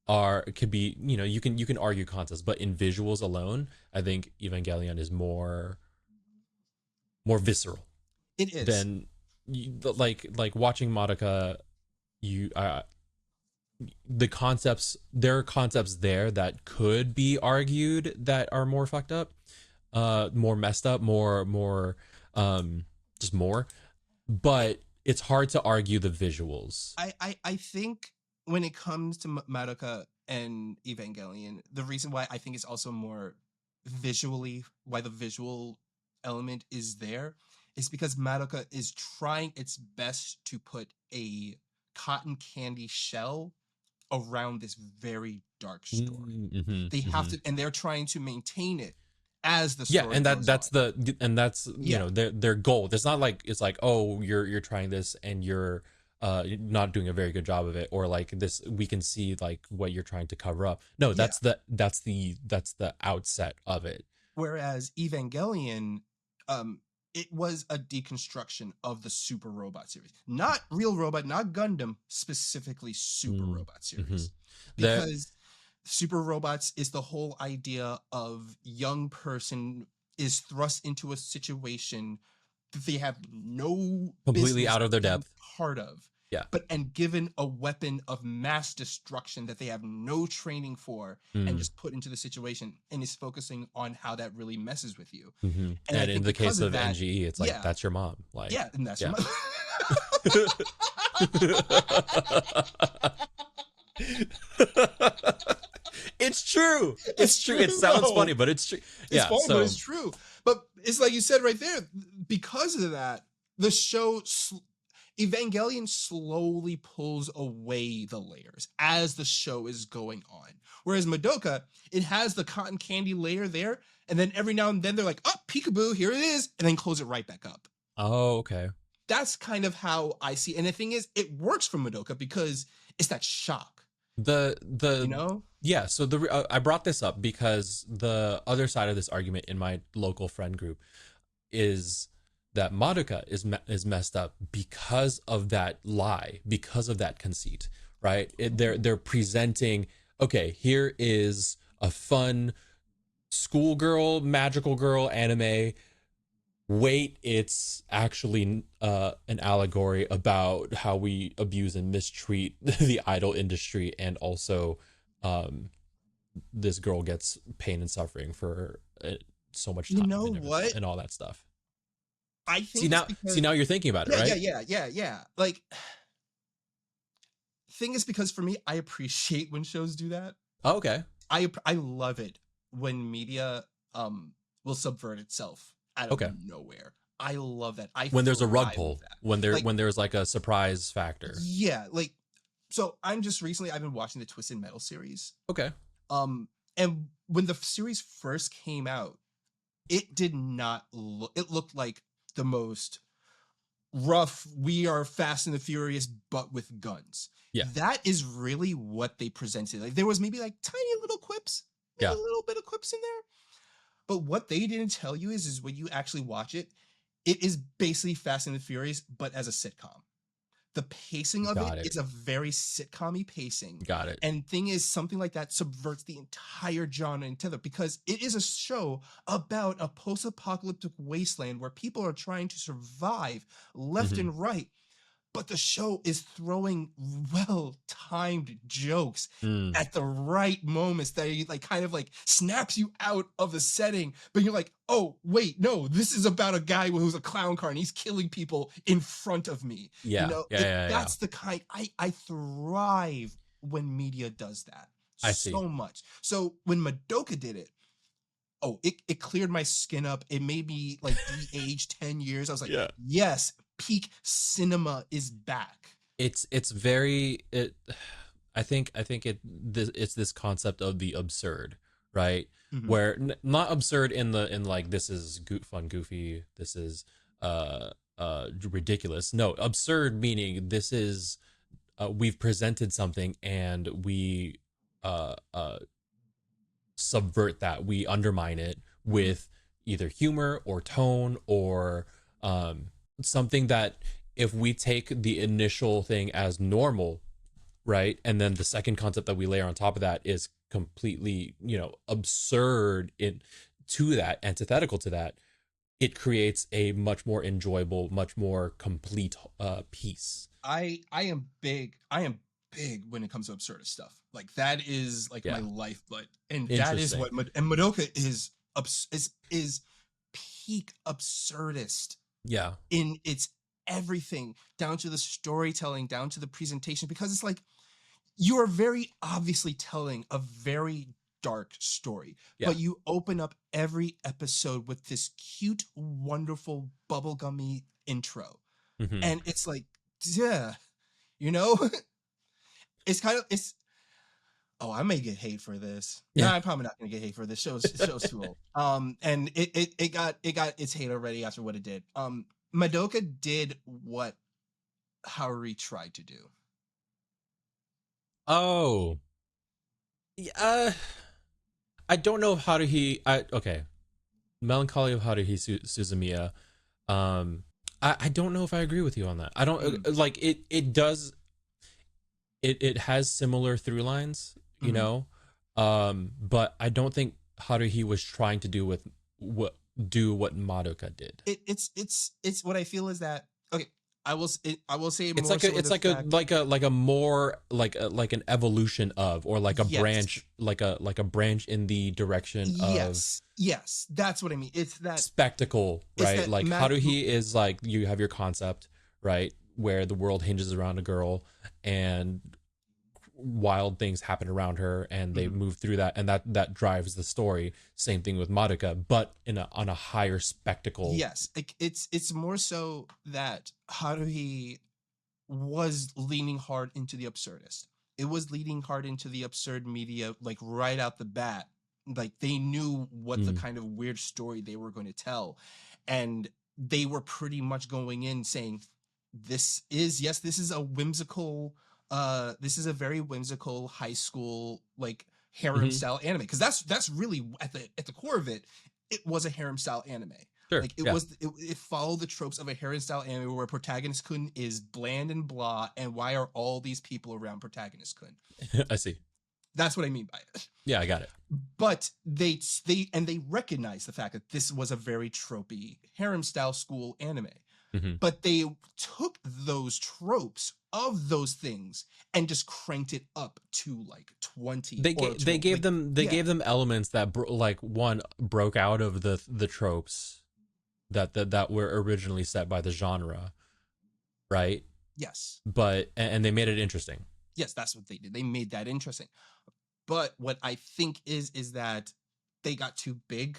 could be, you know, you can argue concepts, but in visuals alone, I think Evangelion is more visceral. It is. Than like watching Madoka, there are concepts there that could be argued that are more fucked up, more messed up, more just more, but it's hard to argue the visuals. I think when it comes to Madoka and Evangelion, the reason why I think it's also more visually, why the visual element is there, is because Madoka is trying its best to put a cotton candy shell around this very dark story. They have to, and they're trying to maintain it as the story and that's on. You know, their goal. It's not like it's like, oh, you're trying this and you're not doing a very good job of it, or like this, we can see like what you're trying to cover up. No, that's the outset of it. Whereas Evangelion, it was a deconstruction of the Super Robot series. Not Real Robot, not Gundam, specifically Super Robot series. Because Super Robots is the whole idea of young person is thrust into a situation that they have no completely out of their depth part of. Yeah. And given a weapon of mass destruction that they have no training for, and just put into the situation, and is focusing on how that really messes with you. And in the case of NGE, it's like, that's your mom. Like, and that's your mom. It's true. It's true. It sounds funny, but it's true. It's funny, but it's true. But it's like you said right there, because of that, the show Evangelion slowly pulls away the layers as the show is going on. Whereas Madoka, it has the cotton candy layer there, and then every now and then they're like, oh, peekaboo, here it is, and then close it right back up. Oh, okay. That's kind of how I see it. And the thing is, it works for Madoka because it's that shock. You know? Yeah, so I brought this up because the other side of this argument in my local friend group is that Madoka is messed up because of that lie, because of that conceit, right? They're presenting, okay, here is a fun schoolgirl, magical girl anime. Wait, it's actually an allegory about how we abuse and mistreat the idol industry, and also this girl gets pain and suffering for so much You time know and everything what? and all that stuff. I See think it's now, see because now you're thinking about it, right? yeah. Like, thing is, because for me, I appreciate when shows do that. Oh, okay. I love it when media um will subvert itself out of Okay. nowhere. I love that. I When there's a rug thrive with pull, that. Like, when there's like a surprise factor. yeah, like, so I'm just recently I've been watching the Twisted Metal series. Okay. And when the series first came out, it did not look, it looked like the most rough, we are Fast and the Furious but with guns. Yeah. That is really what they presented. Like, there was maybe like tiny little quips, maybe Yeah. a little bit of quips in there, but what they didn't tell you is when you actually watch it, it is basically Fast and the Furious but as a sitcom. The pacing of it Got it. is a very sitcom-y pacing. Got it. And thing is, something like that subverts the entire genre altogether, because it is a show about a post-apocalyptic wasteland where people are trying to survive left and right. But the show is throwing well-timed jokes at the right moments that he, like, kind of like snaps you out of the setting, but you're like, oh wait, no, this is about a guy who's a clown car and he's killing people in front of me. Yeah. You know, that's the kind I thrive when media does that. I see. So much. So when Madoka did it, oh, it cleared my skin up. It made me like de-age 10 years. I was like, yes, peak cinema is back. It's very it. I think it's this concept of the absurd, right? Where not absurd in like this is fun, goofy. This is ridiculous. No, absurd meaning this is we've presented something and we subvert that. We undermine it with either humor or tone or something that if we take the initial thing as normal, right, and then the second concept that we layer on top of that is completely, absurd to that, antithetical to that, it creates a much more enjoyable, much more complete piece. I am big when it comes to absurdist stuff. Like, that is like my lifeblood, and that is what and Madoka is peak absurdist. Yeah. In its everything, down to the storytelling, down to the presentation, because it's like you are very obviously telling a very dark story, but you open up every episode with this cute, wonderful, bubblegummy intro. And it's like, yeah, it's kind of, I may get hate for this. Yeah, I'm probably not gonna get hate for this. Show's too old. And it got its hate already after what it did. Madoka did what Haori tried to do. Oh. I don't know how to okay. Melancholy of Haruhi Suzumiya. I don't know if I agree with you on that. I don't like it. It does. It has similar through lines, but I don't think Haruhi was trying to do what Madoka did. It's what I feel is that, okay, I will say it's like a more like an evolution of, or like a branch, like a branch in the direction of. Yes, that's what I mean. It's that spectacle, right? That like Haruhi is like, you have your concept, right, where the world hinges around a girl and wild things happen around her and they move through that, and that drives the story. Same thing with Madoka, but on a higher spectacle. Yes, it's more so that Haruhi was leaning hard into the absurdist. It was leaning hard into the absurd media, like right out the bat. Like, they knew what the kind of weird story they were going to tell, and they were pretty much going in saying, this is a whimsical, this is a very whimsical high school, like, harem style anime, because that's really at the core of it. It was a harem style anime. Sure, like it followed the tropes of a harem style anime where protagonist kun is bland and blah, and why are all these people around protagonist kun? I see. That's what I mean by it. Yeah, I got it. But they recognize the fact that this was a very tropey harem style school anime. Mm-hmm. But they took those tropes of those things and just cranked it up to like 20. They gave them elements that one broke out of the tropes that were originally set by the genre, right? Yes. But and they made it interesting. Yes, that's what they did. They made that interesting. But what I think is that they got too big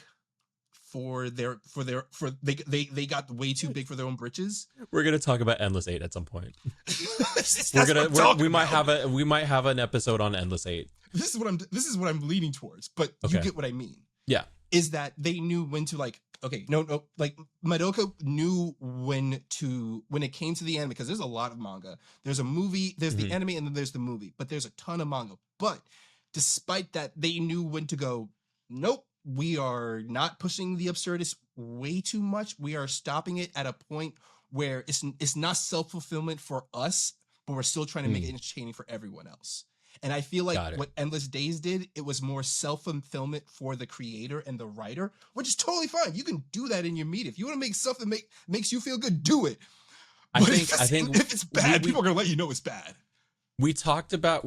they got way too big for their own britches. We're gonna talk about Endless 8 at some point. We might have an episode on Endless 8. This is what I'm leaning towards, but okay. You get what I mean. Yeah. Is that they knew when to like Madoka knew when it came to the anime, because there's a lot of manga. There's a movie, there's the anime, and then there's the movie, but there's a ton of manga. But despite that, they knew when to go, nope, we are not pushing the absurdist way too much. We are stopping it at a point where it's not self-fulfillment for us, but we're still trying to make it entertaining for everyone else. And I feel like what Endless Days did, it was more self-fulfillment for the creator and the writer, which is totally fine. You can do that in your media. If you want to make stuff that makes you feel good, do it. But I think if it's bad, people are gonna let you know it's bad. We talked about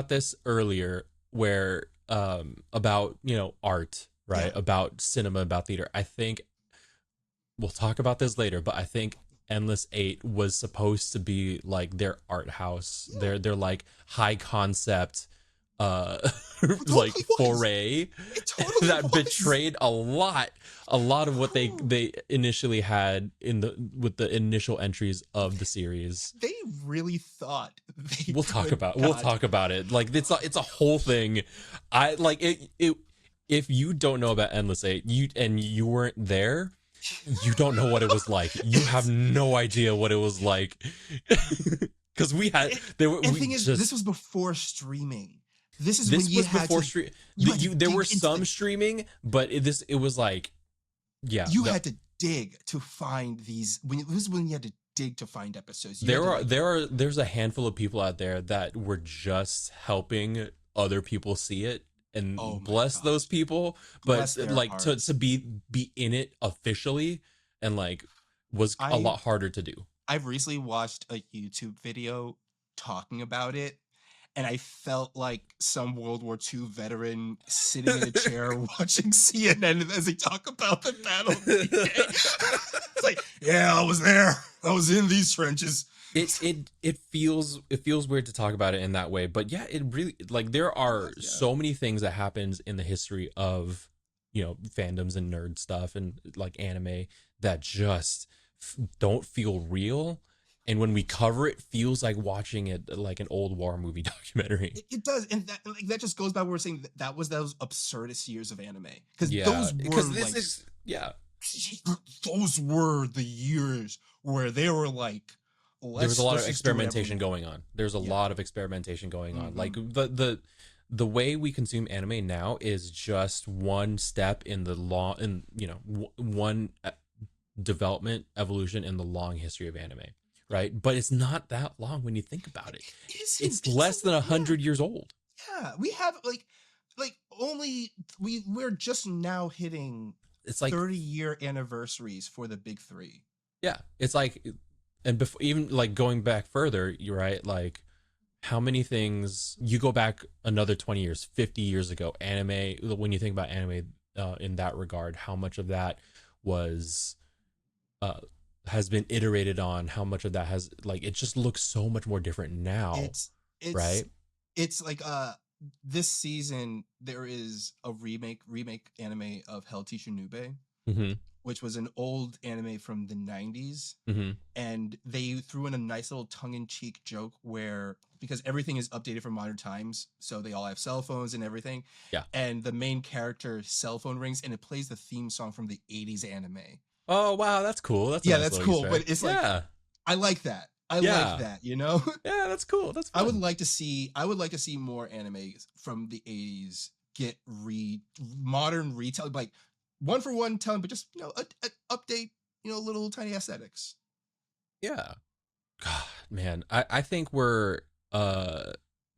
this earlier, where about art, right? Yeah. About cinema, about theater. I think we'll talk about this later, but I think Endless 8 was supposed to be like their art house, their like high concept like foray that betrayed a lot of what they initially had with the initial entries of the series. They really thought we'll talk about it. Like it's a whole thing. I like it. If you don't know about Endless 8, you weren't there, you don't know what it was like. You have no idea what it was like. Because we had this was before streaming. This was before streaming. There were some streaming, but it was like, you had to dig to find these. This is when you had to dig to find episodes. There's a handful of people out there that were just helping other people see it, and bless those people. But like to be in it officially, and like was a lot harder to do. I've recently watched a YouTube video talking about it, and I felt like some World War II veteran sitting in a chair watching CNN as they talk about the battle. It's like, yeah, I was there. I was in these trenches. It feels weird to talk about it in that way, but yeah, it really, like, there are so many things that happens in the history of fandoms and nerd stuff and like anime that just don't feel real. And when we cover it, feels like watching it like an old war movie documentary. It does, and that just goes by what we're saying. That was those absurdist years of anime, because those were the years where they were like, there was a lot of experimentation going on. There's a lot of experimentation going on. Like the way we consume anime now is just one step in the one development evolution in the long history of anime. Right, but it's not that long when you think about it. It's less than 100 years old. Yeah, we have we're just now hitting it's like 30-year anniversaries for the big three. Yeah, it's like, and before even like going back further, you're right. Like, how many things you go back another 20 years, 50 years ago, anime. When you think about anime in that regard, how much of that was has been iterated on, how much of that has, like, it just looks so much more different now. It's right. It's like this season there is a remake anime of Hell Teacher Nube, which was an old anime from the 90s, and they threw in a nice little tongue-in-cheek joke where, because everything is updated for modern times, so they all have cell phones and everything, and the main character's cell phone rings and it plays the theme song from the 80s anime. Oh wow, that's cool. That's cool. But it's like, I like that. I like that. Yeah, that's cool. That's fun. I would like to see more animes from the 80s get modern retelling, like one for one telling, but just update little tiny aesthetics. Yeah. God, man, I think we're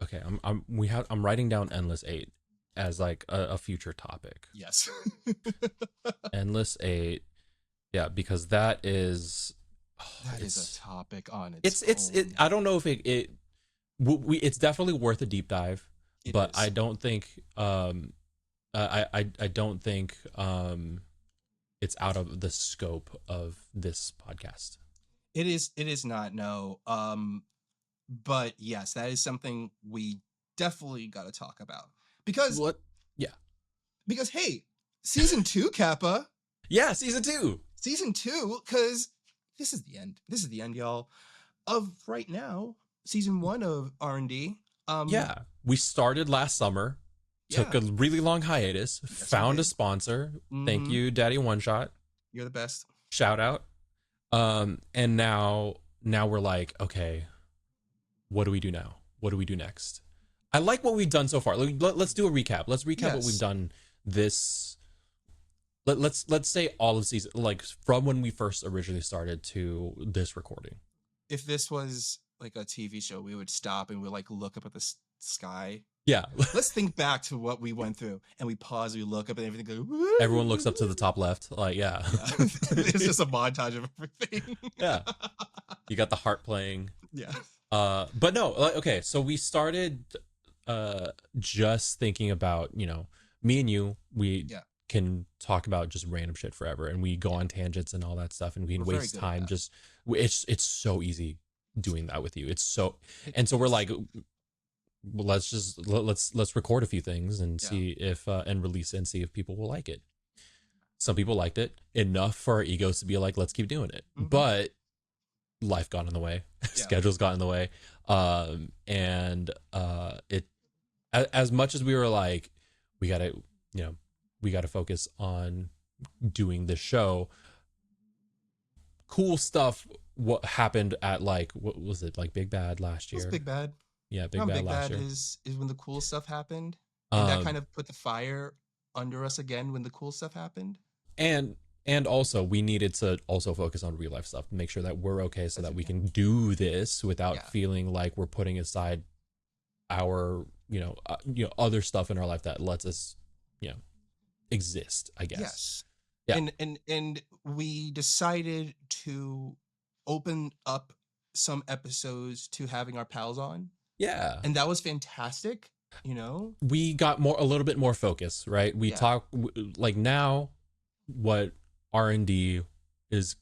Okay, I'm writing down Endless 8 as like a future topic. Yes. Endless 8. Yeah, because that is that is a topic on its own. I don't know if it's definitely worth a deep dive, but I don't think I don't think it's out of the scope of this podcast. It is not, no. But yes, that is something we definitely got to talk about. Because what? Yeah. Because hey, season 2, Kappa. Yeah, season 2. Season 2, because this is the end. This is the end, y'all. Of right now, season 1 of R&D. Yeah, we started last summer. Took a really long hiatus. Yes, found a sponsor. Mm-hmm. Thank you, Daddy One Shot. You're the best. Shout out. And now we're like, okay, what do we do now? What do we do next? I like what we've done so far. Let's do a recap. Let's recap what we've done this. Let's say all of season, like from when we first originally started to this recording. If this was like a TV show, we would stop and we'd like look up at the sky. Yeah. Let's think back to what we went through, and we pause, we look up, and everything goes. Woo! Everyone looks up to the top left. Like, yeah. It's just a montage of everything. Yeah. You got the heart playing. Yeah. But no, okay. So we started just thinking about, me and you, we can talk about just random shit forever, and we go on tangents and all that stuff, and we can waste time. Just it's so easy doing that with you. It's so, and so we're like, let's record a few things and see if and release it and see if people will like it. Some people liked it enough for our egos to be like, let's keep doing it. Mm-hmm. But life got in the way. Schedules got in the way. And it, as much as we were like, we gotta focus on doing this show. Cool stuff. What happened at like, what was it, like Big Bad last year? It was Big Bad. Yeah, Big Bad last year. Is when the cool stuff happened. And that kind of put the fire under us again when the cool stuff happened. And also we needed to also focus on real life stuff, make sure that we're okay so that we can do this without feeling like we're putting aside our, other stuff in our life that lets us, exist, I guess. Yes. Yeah. And we decided to open up some episodes to having our pals on. Yeah. And that was fantastic, We got a little bit more focus, right? We talk like now what R&D is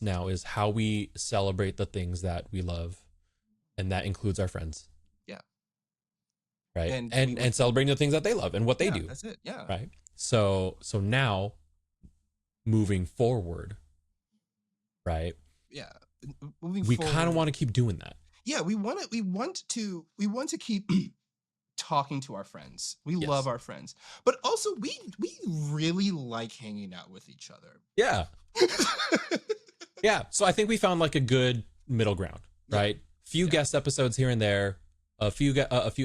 now is how we celebrate the things that we love, and that includes our friends. Yeah. Right. And celebrating the things that they love and what they do. That's it. Yeah. Right. So now moving forward, right? Yeah. We kind of want to keep doing that. Yeah, we want to keep talking to our friends. We love our friends, but also we really like hanging out with each other. Yeah. Yeah. So I think we found like a good middle ground, right? Few guest episodes here and there, a few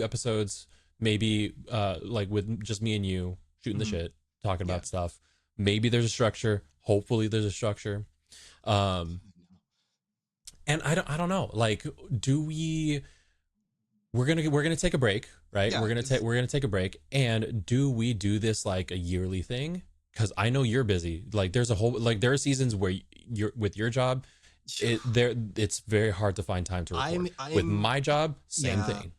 episodes maybe like with just me and you shooting the shit, talking about stuff. Maybe there's a structure. Hopefully there's a structure. And I don't know. Like, we're gonna take a break, right? Yeah, we're gonna take a break. And do we do this like a yearly thing? Because I know you're busy. Like, there are seasons where you're with your job. It's very hard to find time to record. With my job, same thing.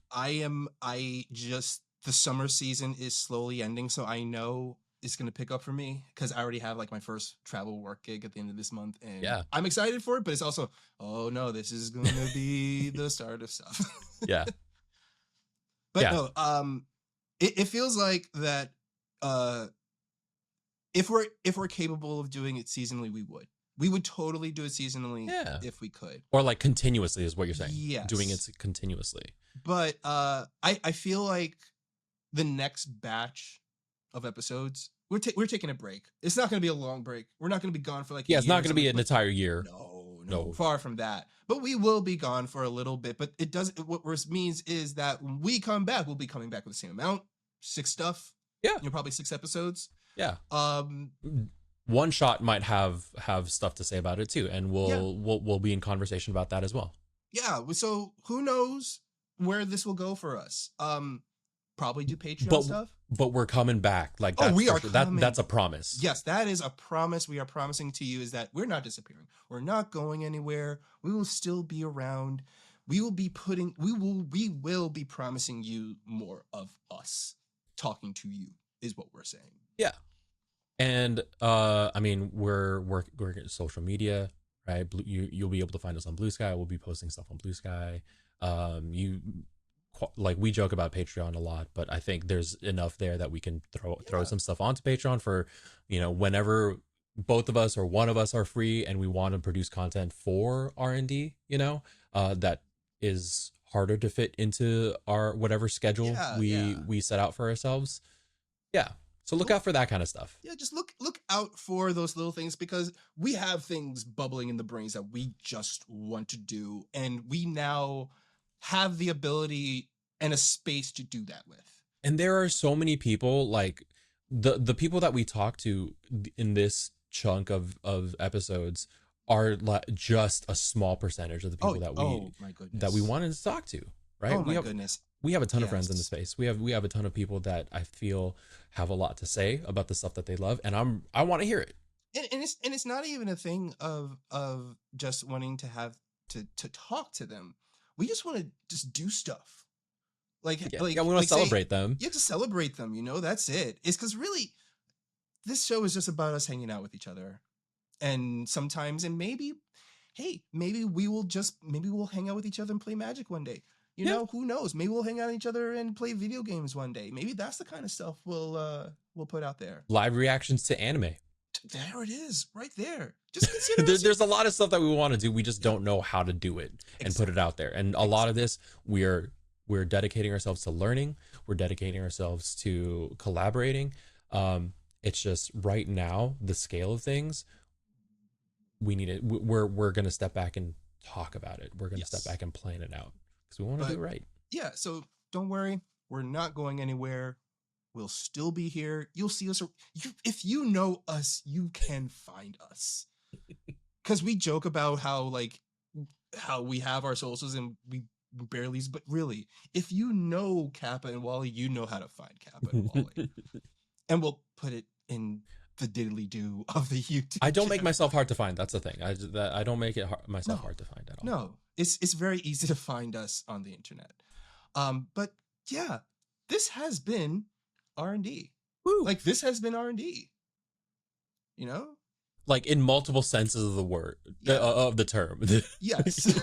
The summer season is slowly ending, so I know it's going to pick up for me because I already have like my first travel work gig at the end of this month, and I'm excited for it, but it's also, oh no, this is going to be the start of stuff. Yeah. But no, it feels like that if we're capable of doing it seasonally, we would totally do it seasonally if we could. Or like continuously is what you're saying. Yes. Doing it continuously. But I feel like the next batch of episodes, we're taking a break. It's not going to be a long break. We're not going to be gone for like it's not going to be an entire year. No, far from that. But we will be gone for a little bit. But what it means is that when we come back, we'll be coming back with the same amount, 6 stuff. Yeah, probably 6 episodes. Yeah. One Shot might have stuff to say about it too, and we'll be in conversation about that as well. Yeah. So who knows? where this will go for us. Probably do Patreon stuff. But we're coming back. Like, that's we are coming. That's a promise. Yes, that is a promise. We are promising to you is that we're not disappearing. We're not going anywhere. We will still be around. We will be promising you more of us talking to you is what we're saying. Yeah. And I mean, we're getting social media, right? You'll be able to find us on Blue Sky. We'll be posting stuff on Blue Sky. Like, we joke about Patreon a lot, but I think there's enough there that we can throw some stuff onto Patreon for, whenever both of us or one of us are free and we want to produce content for R&D, that is harder to fit into our whatever schedule we set out for ourselves. Yeah. So look out for that kind of stuff. Yeah, just look out for those little things, because we have things bubbling in the brains that we just want to do, and we now have the ability and a space to do that with. And there are so many people, like the people that we talk to in this chunk of episodes are like just a small percentage of the people that we wanted to talk to, right? Oh my goodness. We have a ton of friends in the space. We have a ton of people that I feel have a lot to say about the stuff that they love, and I want to hear it. And it's not even a thing of just wanting to have to talk to them. We just want to just do stuff. We want to celebrate them. You have to celebrate them, that's it. It's because really this show is just about us hanging out with each other. And sometimes, and maybe we'll hang out with each other and play Magic one day. Who knows? Maybe we'll hang out with each other and play video games one day. Maybe that's the kind of stuff we'll put out there. Live reactions to anime. There it is, right there. Just consider there's a lot of stuff that we want to do. We just don't know how to do it and put it out there. And a lot of this, we're dedicating ourselves to learning. We're dedicating ourselves to collaborating. It's just right now, the scale of things, we need it. We're going to step back and talk about it. We're going to step back and plan it out because we want to do it right. Yeah. So don't worry. We're not going anywhere. We'll still be here. You'll see us. If you know us, you can find us. Because we joke about how we have our socials and we barely use, but really, if you know Kappa and Walle, you know how to find Kappa and Walle. And we'll put it in the diddly-do of the YouTube I don't make myself hard to find. That's the thing. I don't make it myself hard to find at all. No, it's very easy to find us on the internet. But yeah, this has been R&D. Woo. Like, this has been R&D. Like, in multiple senses of the word, of the term. Yes.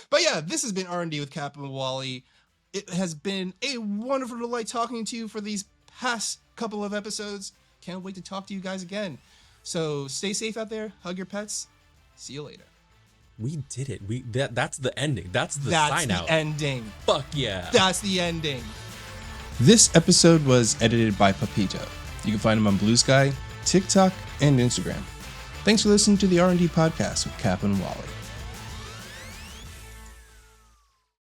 But yeah, this has been R&D with Kappa and Walle. It has been a wonderful delight talking to you for these past couple of episodes. Can't wait to talk to you guys again. So stay safe out there. Hug your pets. See you later. We did it. That's the ending. That's the sign out. That's the ending. Fuck yeah. That's the ending. This episode was edited by Papito. You can find him on Blue Sky, TikTok, and Instagram. Thanks for listening to the R&D podcast with Kappa and Walle.